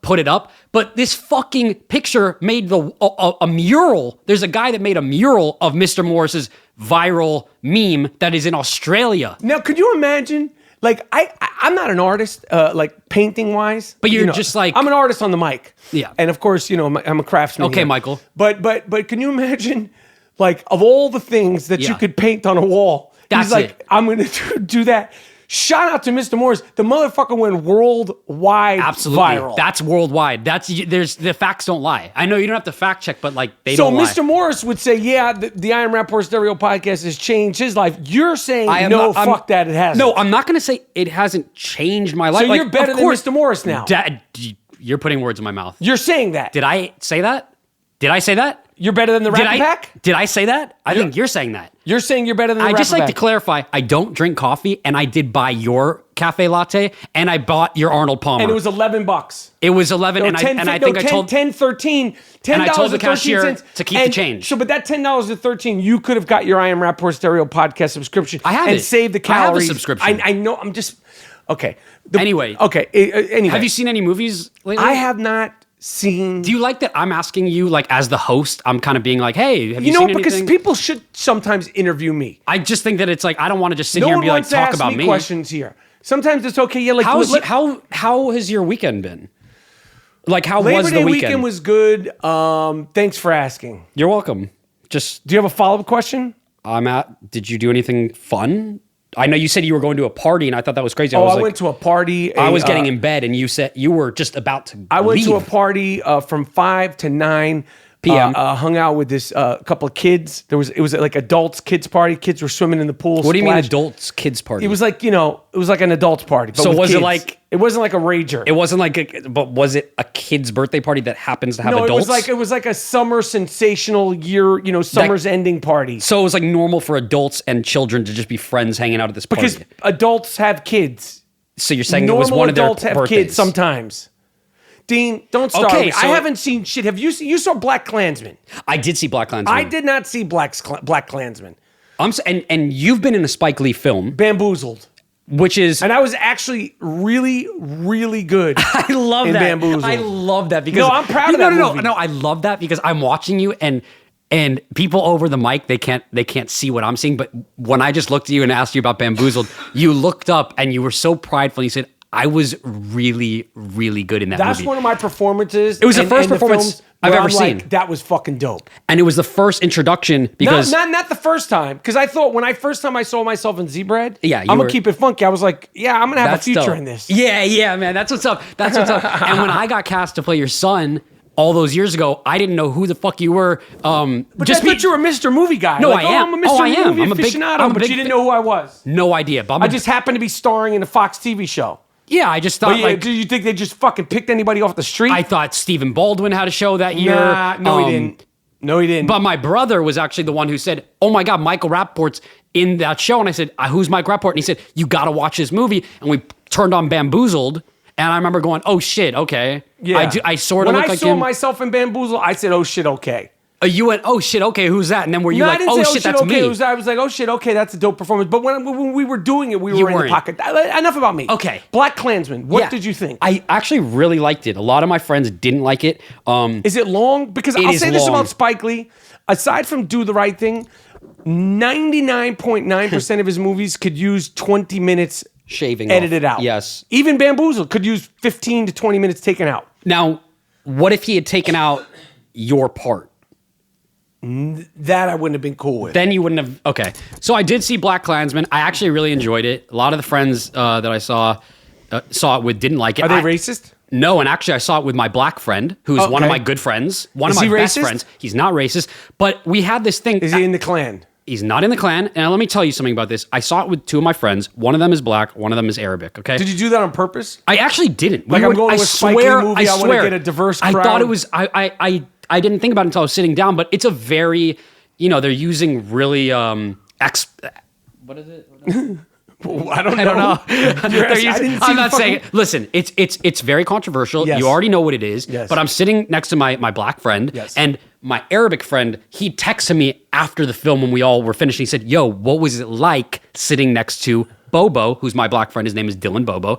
put it up, but this fucking picture made a mural. There's a guy that made a mural of Mr. Morris's viral meme that is in Australia. Now, could you imagine? I'm not an artist, painting wise. But you're just like... I'm an artist on the mic. Yeah. And of course, I'm a craftsman. Okay, Michael. But can you imagine, of all the things that you could paint on a wall, that's he's like, it. I'm going to do that. Shout out to Mr. Morris. The motherfucker went worldwide viral. That's worldwide. The facts don't lie. I know you don't have to fact check, but they don't lie. So Mr. Morris would say, yeah, the I Am Rapaport Stereo podcast has changed his life. You're saying fuck that, it hasn't. No, I'm not going to say it hasn't changed my life. So you're better than Mr. Morris now. You're putting words in my mouth. You're saying that. Did I say that? Did I say that? You're better than the Rapper Pack? Did I say that? I think you're saying that. You're saying you're better than the Rapper I just like Pack. to clarify, I don't drink coffee, and I did buy your cafe latte, and I bought your Arnold Palmer. And it was $11. It was 11, and I think I told... 10, 13, $10 and I told the 13 cashier cents. to keep the change. So, but that $10 to 13, you could have got your I Am Rapaport Stereo podcast subscription. I have and it. saved the calories. I have a subscription. I know, I'm just... Okay. Anyway. Okay, anyway. Have you seen any movies lately? I have not seen. Do you like that I'm asking you, like, as the host, I'm kind of being like, hey, have you seen because anything? people should sometimes interview me. I just think that it's like, I don't want to just sit No here and one be like, wants to talk ask about me me. questions here. Sometimes it's okay. Yeah, like How has your weekend been? Like, how Labor was the Day weekend? was good. Thanks for asking. You're welcome. Just, Do you have a follow-up question? did you do anything fun? I know you said you were going to a party, and I thought that was crazy. I went to a party. I was getting in bed, and you said you were just about to I went to a leave. party from 5 to 9 PM. Hung out with this couple of kids. It was like adults, kids party. Kids were swimming in the pool. What do you mean splashed. adults, kids party? It was like, it was like an adults party. But So with was it kids. like- It wasn't like a rager. It wasn't like, but was it a kid's birthday party that happens to have no, adults? it was like a summer sensational year, summer's ending party. So it was like normal for adults and children to just be friends hanging out at this party. Because adults have kids. So you're saying Normal it was one of their adults have birthdays. kids sometimes. Dean, don't start. Okay, me. so- I haven't seen shit. Have you seen? You saw Black Klansman? I did see Black Klansman. I did not see Black Klansman. And you've been in a Spike Lee film, Bamboozled. which is And I was actually really, really good. I love in that. Bamboozled. I love that because No, I'm proud of that movie. No, I love that because I'm watching you and people over the mic they can't see what I'm seeing. But when I just looked at you and asked you about Bamboozled, you looked up and you were so prideful. And you said, "I was really, really good in that That's movie." one of my performances. It was the and- first and performance films I've where ever I'm like, seen. that was fucking dope. And it was the first introduction because Not the first time, because I thought when I saw myself in Z-Bread, Yeah, you I'm were- gonna keep it funky. I was like, yeah, I'm gonna have a that's future dope. in this. Yeah, man. That's what's up. That's what's up. And when I got cast to play your son all those years ago, I didn't know who the fuck you were. But I thought you were a Mr. Movie guy. No, like, I am. I'm a Mr. Oh, I am. Movie I'm a big- aficionado, I'm a but big you didn't fa- know who I was. No idea. But I just happened to be starring in a Fox TV show. yeah, I just thought But yeah, like do you think they just fucking picked anybody off the street? I thought Stephen Baldwin had a show that year. Nah, no, he didn't. No, he didn't. But my brother was actually the one who said, "Oh my God, Michael Rapaport's in that show." And I said, "Who's Mike Rapaport?" And he said, "You got to watch this movie." And we turned on Bamboozled, and I remember going, "Oh shit, okay." yeah, I sort of when look I like saw him. myself in Bamboozle, I said, "Oh shit, okay." You went, "Oh shit, okay, who's that?" And then were you No, I like, didn't "Oh say, shit, that's okay. me"? I was like, "Oh shit, okay, that's a dope performance." But when we were doing it, we You were in the weren't. pocket. Enough about me. Okay. Black Klansman. What Yeah. did you think? I actually really liked it. A lot of my friends didn't like it. Is it long? Because I'll is say this long. about Spike Lee. Aside from Do the Right Thing, 99.9% of his movies could use 20 minutes Shaving edited off. out. Yes. Even Bamboozled could use 15 to 20 minutes taken out. Now, what if he had taken out your part? That I wouldn't have been cool with. Then you wouldn't have. Okay. So I did see Black Klansman. I actually really enjoyed it. A lot of the friends that I saw it with didn't like it. Are they racist? No, and actually I saw it with my black friend, who's one of Okay. my good friends, one Is of my he best racist? friends. He's not racist, but we had this thing. Is he in the Klan? He's not in the Klan. And let me tell you something about this. I saw it with two of my friends. One of them is black. One of them is Arabic. Okay. Did you do that on purpose? I actually didn't. Like, I'm going to a Spike Lee movie, I wanna get a diverse I crowd. thought it was. I didn't think about it until I was sitting down. But it's a very, they're using really what is it? I don't know. I'm not saying. Listen, it's very controversial. Yes. You already know what it is. Yes. But I'm sitting next to my black friend, Yes. and my Arabic friend. He texted me after the film when we all were finished. He said, "Yo, what was it like sitting next to Bobo, who's my black friend? His name is Dylan Bobo,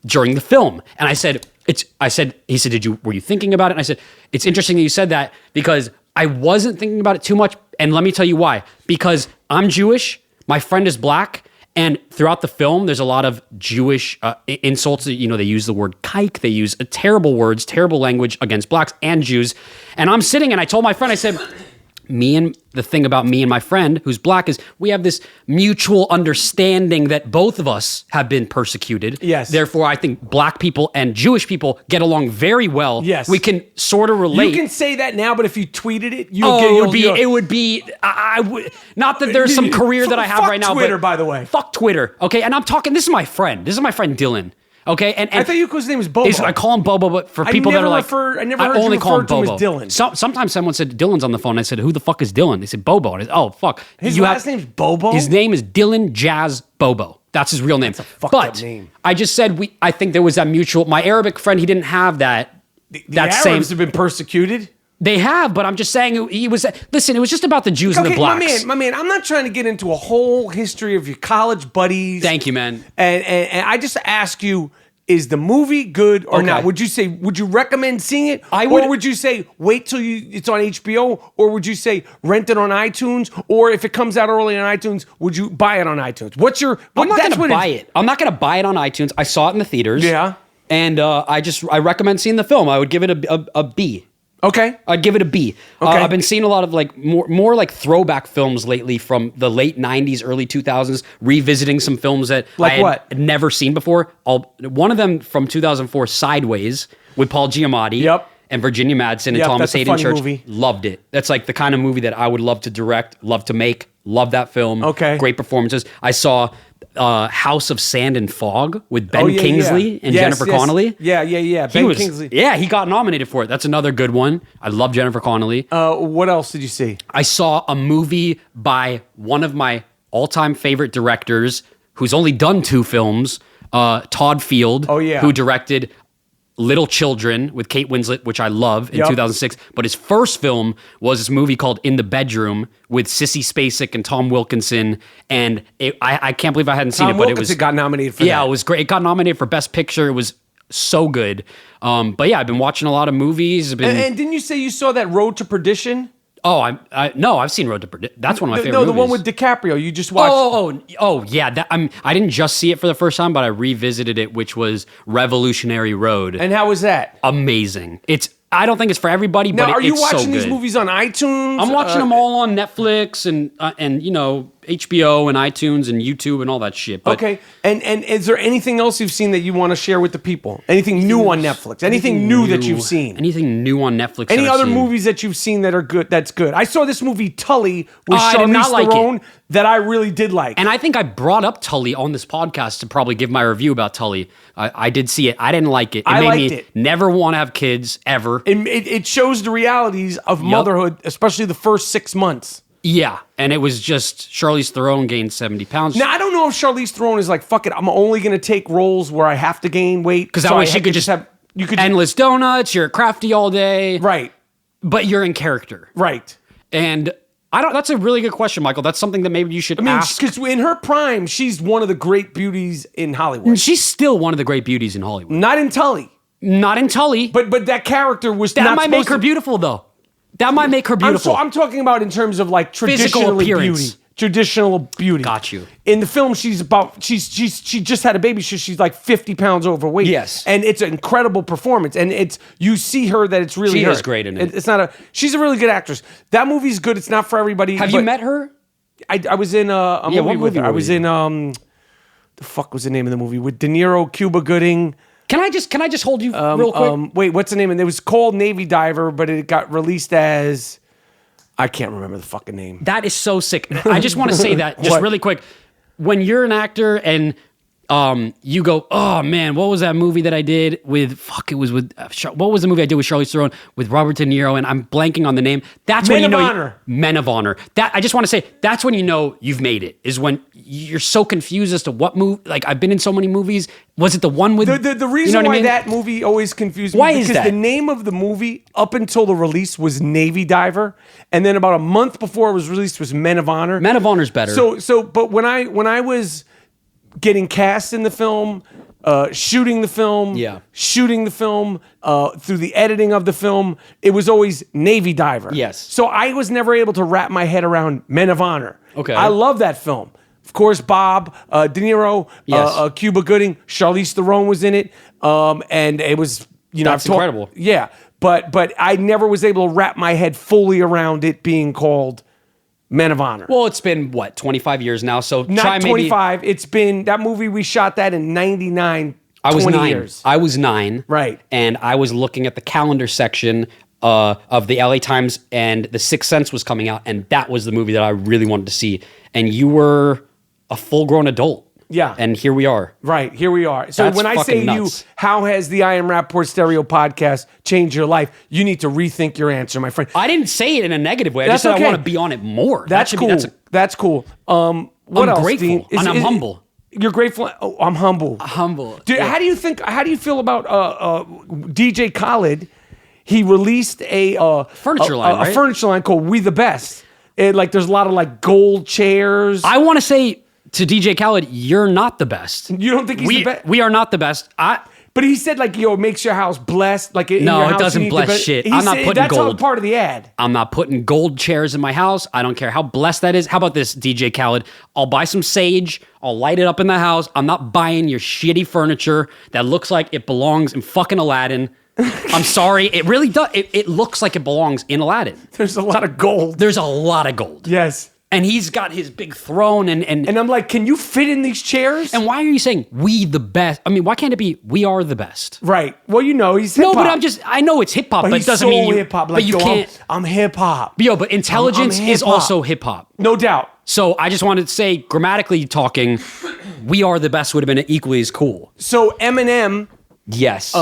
during the film?" And I said, he said, were you thinking about it?" And I said, "It's interesting that you said that because I wasn't thinking about it too much. And let me tell you why. Because I'm Jewish. My friend is black. And throughout the film, there's a lot of Jewish insults. They use the word kike. They use terrible words, terrible language against blacks and Jews. And I'm sitting and I told my friend, I said, the thing about me and my friend who's black is we have this mutual understanding that both of us have been persecuted. Yes. Therefore, I think black people and Jewish people get along very well. Yes. We can sort of relate. You can say that now, but if you tweeted it, it would be. I would not that there's some career that I have Fuck right now. Twitter, but by the way. Fuck Twitter. Okay, and I'm talking. This is my friend. This is my friend Dylan. Okay, and I thought his name was Bobo. I call him Bobo, but for people that are like, I never heard you refer to him as Dylan. Sometimes someone said Dylan's on the phone. I said, "Who the fuck is Dylan?" They said Bobo. And I said, "Oh fuck." His last name's Bobo? His name is Dylan Jazz Bobo. That's his real name. That's a fucked up name. I just said I think there was that mutual. My Arabic friend, he didn't have that. The that Arabs same. have been persecuted. They have, but I'm just saying he was. Listen, it was just about the Jews and the blacks. my man, I'm not trying to get into a whole history of your college buddies. Thank you, man. And I just ask you, is the movie good or Okay. not? Would you recommend seeing it? I would- Or would you say wait till it's on HBO? Or would you say rent it on iTunes? Or if it comes out early on iTunes, would you buy it on iTunes? I'm not going to buy it. I'm not going to buy it on iTunes. I saw it in the theaters. Yeah. And I recommend seeing the film. I would give it a B. Okay. I'd give it a B. Okay. I've been seeing a lot of like more like throwback films lately from the late 90s, early 2000s, revisiting some films that Like I had what? never seen before. One of them from 2004, Sideways, with Paul Giamatti. Yep. And Virginia Madsen and Yep, Thomas that's a Hayden funny Church. movie. Loved it. That's like the kind of movie that I would love to direct, love to make. Love that film. Okay. Great performances. I saw House of Sand and Fog with Ben Oh, yeah, Kingsley yeah. and Yes, Jennifer yes. Connelly. Yeah. Ben Kingsley. Yeah, he got nominated for it. That's another good one. I love Jennifer Connelly. What else did you see? I saw a movie by one of my all-time favorite directors who's only done 2 films, Todd Field, Oh, yeah. who directed Little Children with Kate Winslet, which I love, in Yep. 2006. But his first film was this movie called In the Bedroom with Sissy Spacek and Tom Wilkinson. And I can't believe I hadn't seen Tom it, but Wilkinson got nominated for yeah, that. it was great. It got nominated for Best Picture. It was so good. But yeah, I've been watching a lot of movies. And didn't you say you saw that Road to Perdition? No, I've seen Road to Perdition. That's one of my favorite No, movies. the one with DiCaprio. You just watched. Oh, yeah. I didn't just see it for the first time, but I revisited it, which was Revolutionary Road. And how was that? Amazing. I don't think it's for everybody, Now, but are you it's so watching these good. movies on iTunes? I'm watching them all on Netflix and HBO and iTunes and YouTube and all that shit. But Okay. And is there anything else you've seen that you want to share with the people? Anything new on Netflix? Anything new that you've seen? Anything new on Netflix? Any that I've other seen? movies that you've seen that are good? That's good. I saw this movie Tully with I did not Charlize like it. Theron that I really did like. And I think I brought up Tully on this podcast to probably give my review about Tully. I did see it. I didn't like it. I made liked me it. never want to have kids ever. It shows the realities of motherhood, especially the first 6 months. Yeah, and it was just Charlize Theron gained 70 pounds. Now I don't know if Charlize Theron is like, fuck it, I'm only gonna take roles where I have to gain weight because that way she could just have you could endless donuts. You're crafty all day, right, but you're in character. right. And I don't. That's a really good question, Michael. That's something that maybe you should I mean, ask. because in her prime, she's one of the great beauties in Hollywood. She's still one of the great beauties in Hollywood. Not in Tully, Not in Tully, but that character was that not might make supposed her to- beautiful, though. That might make her beautiful. I'm talking about in terms of like Physical traditional appearance. beauty. Traditional beauty. Got you. In the film, she just had a baby. She's like 50 pounds overweight. Yes. And it's an incredible performance. And you see her that it's really She her. is great in it. It's not she's a really good actress. That movie's good. It's not for everybody. Have you met her? I was in a movie what with movie her. I were was you in the fuck was the name of the movie with De Niro, Cuba Gooding. Can I just hold you real quick? Wait, what's the name? It was called Navy Diver, but it got released as I can't remember the fucking name. That is so sick. I just want to say that just What? really quick. When you're an actor and you go, oh man, what was that movie that I did with? Fuck, it was with. What was the movie I did with Charlize Theron with Robert De Niro? And I'm blanking on the name. That's when Men you of know. Honor. Men of Honor. That I just want to say. That's when you know you've made it. Is when you're so confused as to what movie. Like I've been in so many movies. Was it the one with The reason you know what why I mean? that movie always confused me Why is because that? the name of the movie up until the release was Navy Diver, and then about a month before it was released was Men of Honor. Men of Honor's better. But when I was getting cast in the film, shooting the film, through the editing of the film, it was always Navy Diver. Yes. So I was never able to wrap my head around Men of Honor. Okay. I love that film. Of course, Bob, De Niro, Yes. Cuba Gooding, Charlize Theron was in it, and it was That's incredible. Yeah, but I never was able to wrap my head fully around it being called Men of Honor. Well, it's been what 25 years now. So Not try maybe. 25. It's been that movie. We shot that in '99. I was 20 9. years. I was 9. Right. And I was looking at the calendar section of the LA Times, and The Sixth Sense was coming out, and that was the movie that I really wanted to see. And you were a full-grown adult. Yeah. And here we are. Right, here we are. So That's when I say fucking to you, nuts. how has the I Am Rapaport Stereo podcast changed your life? You need to rethink your answer, my friend. I didn't say it in a negative way. I That's just said okay. I want to be on it more. That's cool. That's cool. What I'm else, grateful, Dean? and I'm humble. You're grateful. Oh, I'm humble. Humble. Dude, Yeah. how do you feel about DJ Khaled? He released a Furniture line, a right? furniture line called We the Best. There's a lot of like gold chairs. I want to say to DJ Khaled, you're not the best. You don't think he's the best? We are not the best. But he said like, yo, it makes your house blessed. Like in No, your it house, doesn't bless shit. I'm not putting that's gold. That's part of the ad. I'm not putting gold chairs in my house. I don't care how blessed that is. How about this, DJ Khaled? I'll buy some sage. I'll light it up in the house. I'm not buying your shitty furniture that looks like it belongs in fucking Aladdin. I'm sorry. It really does. It looks like it belongs in Aladdin. There's a lot of gold. There's a lot of gold. Yes. And he's got his big throne and I'm like, can you fit in these chairs? And why are you saying we the best? I mean, why can't it be we are the best? Right. Well, you know, he's hip hop. No, but I know it's hip hop, but it doesn't mean you. Hip hop. But Like, you yo, can't. I'm hip hop. Yo, but intelligence I'm is hip-hop. also hip hop. No doubt. So I just wanted to say, grammatically talking, we are the best would have been equally as cool. So Eminem, Yes.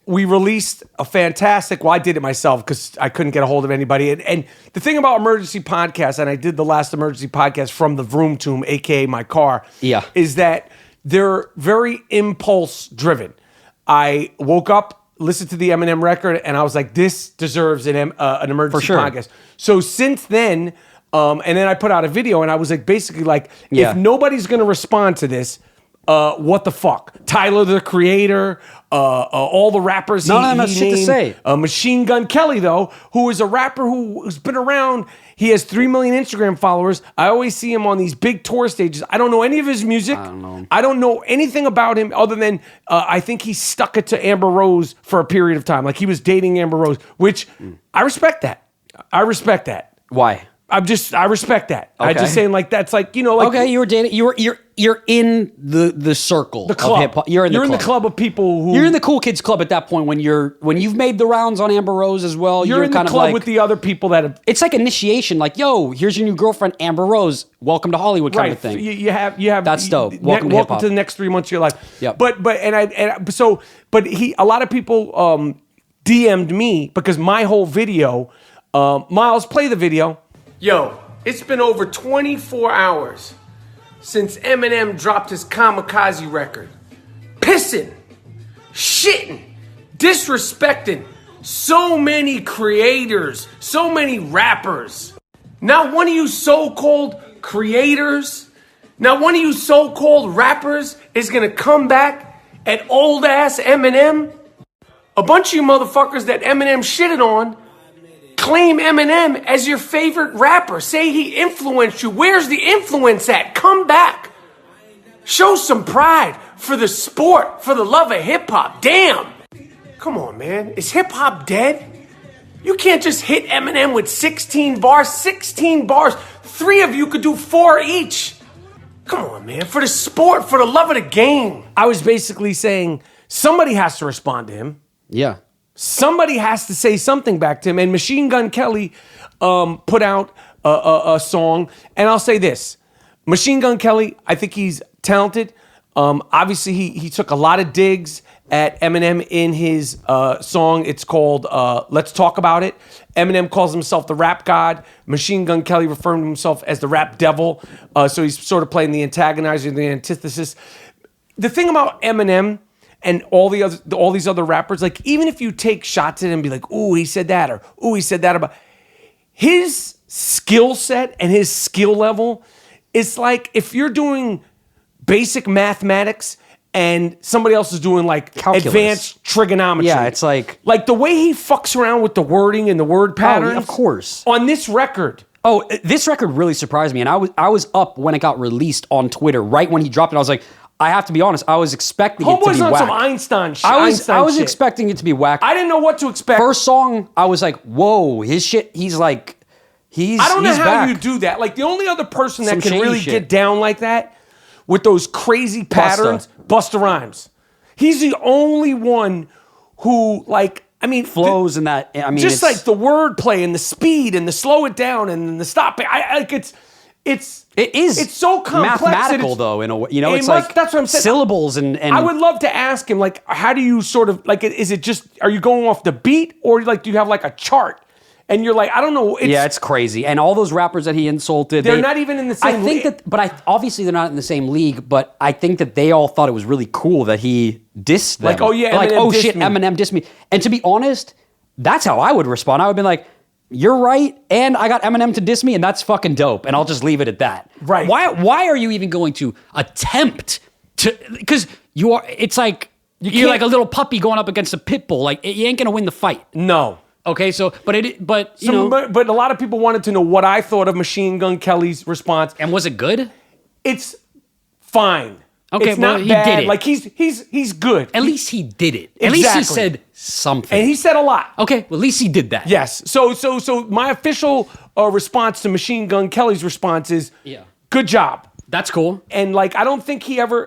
we released a fantastic, well, I did it myself because I couldn't get a hold of anybody. And the thing about emergency podcasts, and I did the last emergency podcast from the Vroom Tomb, aka my car, Yeah. is that they're very impulse driven. I woke up, listened to the Eminem record, and I was like, this deserves an emergency sure. podcast. So since then, and then I put out a video, and I was like, basically like, Yeah. if nobody's going to respond to this, what the fuck? Tyler, the Creator, all the rappers. None of them have shit to named. say. Machine Gun Kelly, though, who is a rapper who's been around. He has 3 million Instagram followers. I always see him on these big tour stages. I don't know any of his music. I don't know anything about him other than I think he stuck it to Amber Rose for a period of time. Like he was dating Amber Rose, which I respect that. I respect that. Why? I respect that. Okay. I'm just saying, like that's like like Okay, you were dating. You're in the circle the club. of hip hop. You're in the club of people who You're in the cool kids club at that point when you've made the rounds on Amber Rose as well. You're in the kind club of like, with the other people that have. It's like initiation. Like, yo, here's your new girlfriend, Amber Rose. Welcome to Hollywood, kind of thing. You have That's dope. Welcome to welcome hip-hop. to the next 3 months of your life. Yep. But a lot of people DM'd me because my whole video. Miles, play the video. Yo, it's been over 24 hours since Eminem dropped his Kamikaze record. Pissing, shitting, disrespecting so many creators, so many rappers. Now one of you so-called creators, now one of you so-called rappers is gonna come back at old-ass Eminem? A bunch of you motherfuckers that Eminem shitted on claim Eminem as your favorite rapper. Say he influenced you. Where's the influence at? Come back. Show some pride for the sport, for the love of hip-hop. Damn. Come on, man. Is hip-hop dead? You can't just hit Eminem with 16 bars. 16 bars. 3 of you could do 4 each. Come on, man. For the sport, for the love of the game. I was basically saying somebody has to respond to him. Yeah. Somebody has to say something back to him. And Machine Gun Kelly put out a song. And I'll say this. Machine Gun Kelly, I think he's talented. Obviously, he took a lot of digs at Eminem in his song. It's called Let's Talk About It. Eminem calls himself the rap god. Machine Gun Kelly referred to himself as the rap devil. So he's sort of playing the antagonizer, the antithesis. The thing about Eminem and all these other rappers, like even if you take shots at him and be like, ooh, he said that, or ooh, he said that about his skill set and his skill level, it's like if you're doing basic mathematics and somebody else is doing like Calculus. Advanced trigonometry. Yeah, it's like the way he fucks around with the wording and the word patterns. of course. On this record. Oh, this record really surprised me, and I was up when it got released on Twitter. Right when he dropped it, I was like, I have to be honest, I was expecting it to Homeboy's be on whack. some Einstein shit. I was shit. expecting it to be whack. I didn't know what to expect. First song, I was like, whoa, his shit. He's like, I don't know he's how back. you do that. Like the only other person Some that can shady really shit. get down like that with those crazy patterns, Busta Rhymes. He's the only one who flows in that. I mean, just it's, like the wordplay and the speed and the slow it down and the stop it. It's so complex. mathematical though in a way. It's like that's what I'm saying. Syllables and I would love to ask him, like, how do you sort of like? Is it just are you going off the beat or like do you have like a chart? And you're like, I don't know. It's crazy. And all those rappers that he insulted, they're not even in the same league. Obviously they're not in the same league, but I think that they all thought it was really cool that he dissed them. Like, oh yeah, like, Eminem oh dissed shit, me. Eminem dissed me. And to be honest, that's how I would respond. I would be like, you're right, and I got Eminem to diss me, and that's fucking dope, and I'll just leave it at that. Right. Why are you even going to attempt to, because it's like, You're like a little puppy going up against a pit bull. Like, you ain't going to win the fight. No. Okay, so, but a lot of people wanted to know what I thought of Machine Gun Kelly's response. And was it good? It's fine. Okay, it's well, not he bad. did it. Like he's good. At least he did it. At least he Exactly. said something. And he said a lot. Okay, well, at least he did that. Yes. So my official response to Machine Gun Kelly's response is, good job. That's cool. And like, I don't think he ever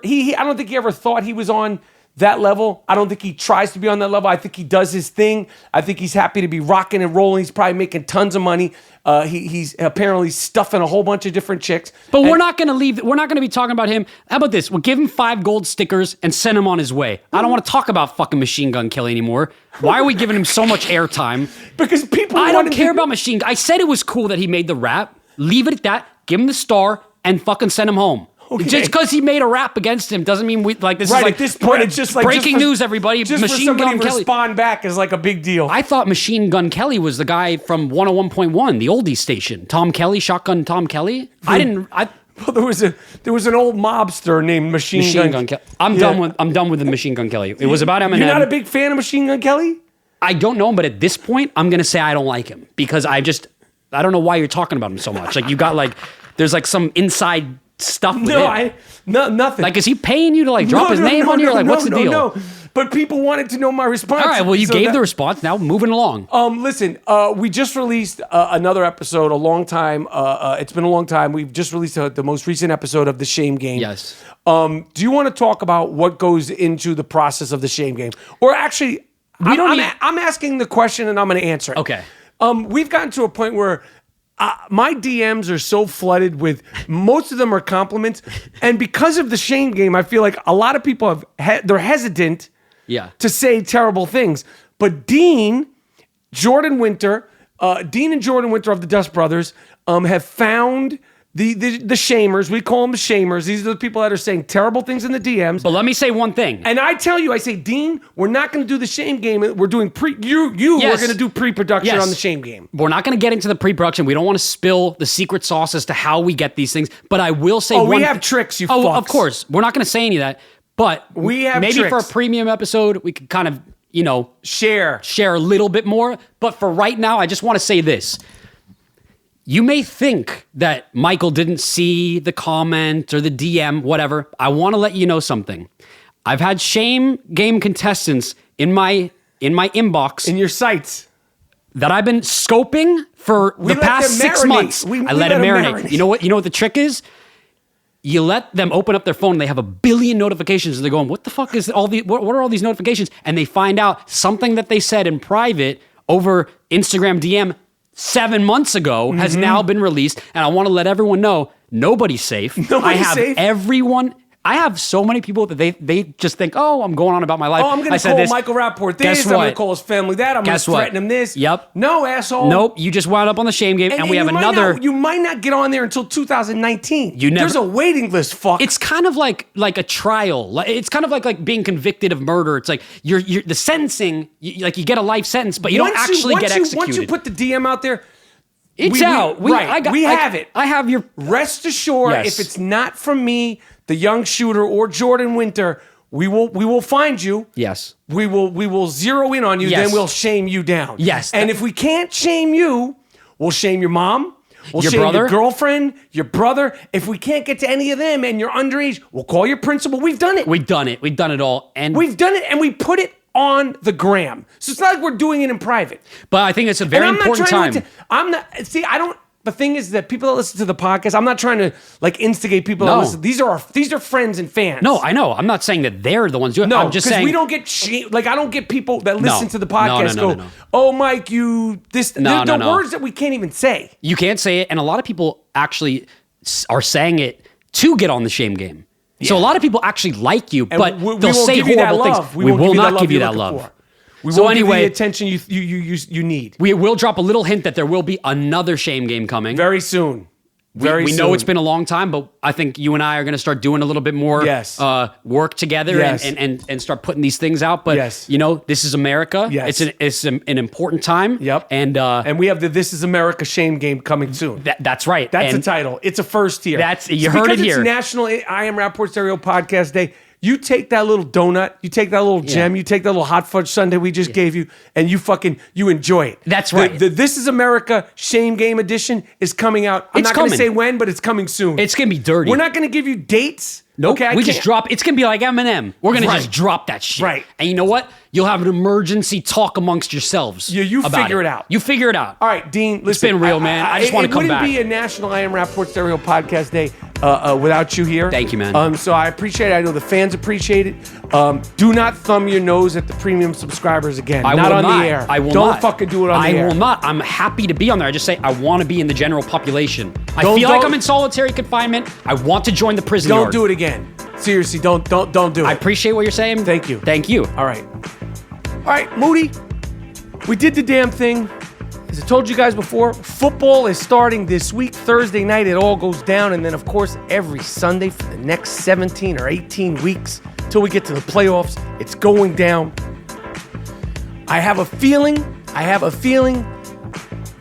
thought he was on that level. I don't think he tries to be on that level. I think he does his thing. I think he's happy to be rocking and rolling. He's probably making tons of money. He's apparently stuffing a whole bunch of different chicks. But we're not going to leave. We're not going to be talking about him. How about this? We'll give him 5 gold stickers and send him on his way. I don't want to talk about fucking Machine Gun Kelly anymore. Why are we giving him so much airtime? Because people I don't care about Machine Gun. I said it was cool that he made the rap. Leave it at that. Give him the star and fucking send him home. Okay. Just because he made a rap against him doesn't mean this is like at this point it's just like breaking news. Everybody, just Machine Gun Kelly respond back is like a big deal. I thought Machine Gun Kelly was the guy from 101.1, the oldie station. Tom Kelly, Shotgun Tom Kelly. Well, there was an old mobster named Machine Gun Kelly. I'm done with the Machine Gun Kelly. It was about Eminem. You're not a big fan of Machine Gun Kelly? I don't know him, but at this point, I'm gonna say I don't like him because I don't know why you're talking about him so much. Like you got there's some inside stuff with him. Nothing. Like, is he paying you to drop his name on you? What's the deal? No. But people wanted to know my response. All right, well, you gave the response. Now, moving along. Listen, we just released another episode a long time. It's been a long time. We've just released the most recent episode of The Shame Game. Yes. Do you want to talk about what goes into the process of The Shame Game? Or actually, I'm asking the question and I'm going to answer it. Okay. We've gotten to a point where my DMs are so flooded with, most of them are compliments. And because of The Shame Game, I feel like a lot of people they're hesitant to say terrible things. But Dean and Jordan Winter of the Dust Brothers have found the shamers. We call them the shamers. These are the people that are saying terrible things in the DMs. But let me say one thing. And I say, Dean, we're not going to do the Shame Game. We're doing we're going to do pre-production on the Shame Game. We're not going to get into the pre-production. We don't want to spill the secret sauce as to how we get these things. But I will say we have tricks, you fucks. Of course. We're not going to say any of that. But we have maybe tricks. For a premium episode, we could kind of, share a little bit more. But for right now, I just want to say this. You may think that Michael didn't see the comment or the DM, whatever. I want to let you know something. I've had Shame Game contestants in my inbox. In your sites. That I've been scoping for the past 6 months. I let them marinate. You know what the trick is? You let them open up their phone and they have 1 billion notifications and they're going, what the fuck is what are all these notifications? And they find out something that they said in private over Instagram DM 7 months ago has now been released. And I want to let everyone know, nobody's safe. I have so many people that they just think, oh, I'm going on about my life. Oh, I'm going to call Michael Rapaport this. I'm going to call his family that. I'm going to threaten him this. Yep. No, asshole. Nope. You just wound up on the Shame Game. And we have another. You might not get on there until 2019. There's a waiting list, fuck. It's kind of like a trial. It's kind of like being convicted of murder. It's like you're the sentencing, you get a life sentence, but you don't actually get executed. Once you put the DM out there, it's out. We have it. I have your. Rest assured, if it's not from me, the young shooter, or Jordan Winter, we will find you. Yes. We will zero in on you. Yes. Then we'll shame you down. Yes. And if we can't shame you, we'll shame your mom. We'll your shame brother? Your girlfriend, your brother. If we can't get to any of them and you're underage, we'll call your principal. We've done it. We've done it all. And we've done it, and we put it on the gram. So it's not like we're doing it in private. But I think it's a very important time. The thing is that people that listen to the podcast, I'm not trying to instigate people that listen. These are friends and fans. No, I know. I'm not saying that they're the ones doing it. No, I'm just saying we don't get I don't get people that listen to the podcast go, oh, Mike, you this. The words that we can't even say. You can't say it, and a lot of people actually are saying it to get on the Shame Game. Yeah. So a lot of people actually like you, but they'll say horrible things. We will not give you that love. We won't give you the attention you need. We will drop a little hint that there will be another Shame Game coming. Very soon. We know it's been a long time, but I think you and I are going to start doing a little bit more work together and start putting these things out. But, this is America. Yes. It's an important time. Yep. And we have the This is America Shame Game coming soon. That's right. That's the title. It's a first here. You heard it here. It's National I Am Rapaport Stereo Podcast Day. You take that little donut, you take that little gem, you take that little hot fudge sundae we just gave you, and you enjoy it. That's right. The This Is America Shame Game Edition is coming out. I'm not going to say when, but it's coming soon. It's going to be dirty. We're not going to give you dates. Nope. Okay, we just drop. It's going to be like Eminem. We're going to just drop that shit. Right. And you know what? You'll have an emergency talk amongst yourselves. Yeah, you figure it out. You figure it out. All right, Dean, listen. It's been real, man. I just want to come back. It wouldn't be a National I Am Rapaport Stereo Podcast Day without you here. Thank you, man. So I appreciate it. I know the fans appreciate it. Do not thumb your nose at the premium subscribers again. Not on the air. I will Don't not. fucking do it on the air. I will not. I'm happy to be on there. I just say I want to be in the general population. I Don't- feel like don't- I'm in solitary confinement. I want to join the prison Don't yard. do it again. Seriously, don't do it. I appreciate what you're saying. Thank you. Thank you. All right, Moody. We did the damn thing. As I told you guys before, football is starting this week. Thursday night, it all goes down. And then, of course, every Sunday for the next 17 or 18 weeks till we get to the playoffs, it's going down. I have a feeling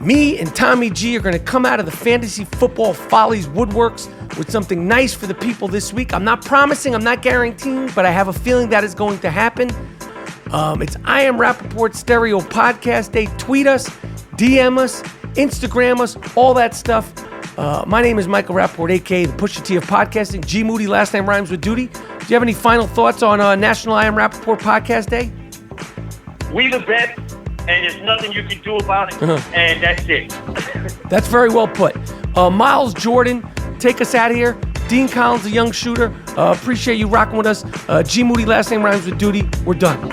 me and Tommy G are going to come out of the Fantasy Football Follies woodworks with something nice for the people this week. I'm not promising, I'm not guaranteeing, but I have a feeling that is going to happen. It's I Am Rapaport Stereo Podcast Day. Tweet us, DM us, Instagram us, all that stuff. My name is Michael Rapaport, a.k.a. the Pusha T of podcasting. G Moody, last name rhymes with duty. Do you have any final thoughts on National I Am Rapaport Podcast Day? We the best, and there's nothing you can do about it, and that's it. That's very well put. Miles Jordan, take us out of here. Dean Collins, a young shooter. Appreciate you rocking with us. G Moody, last name rhymes with duty. We're done.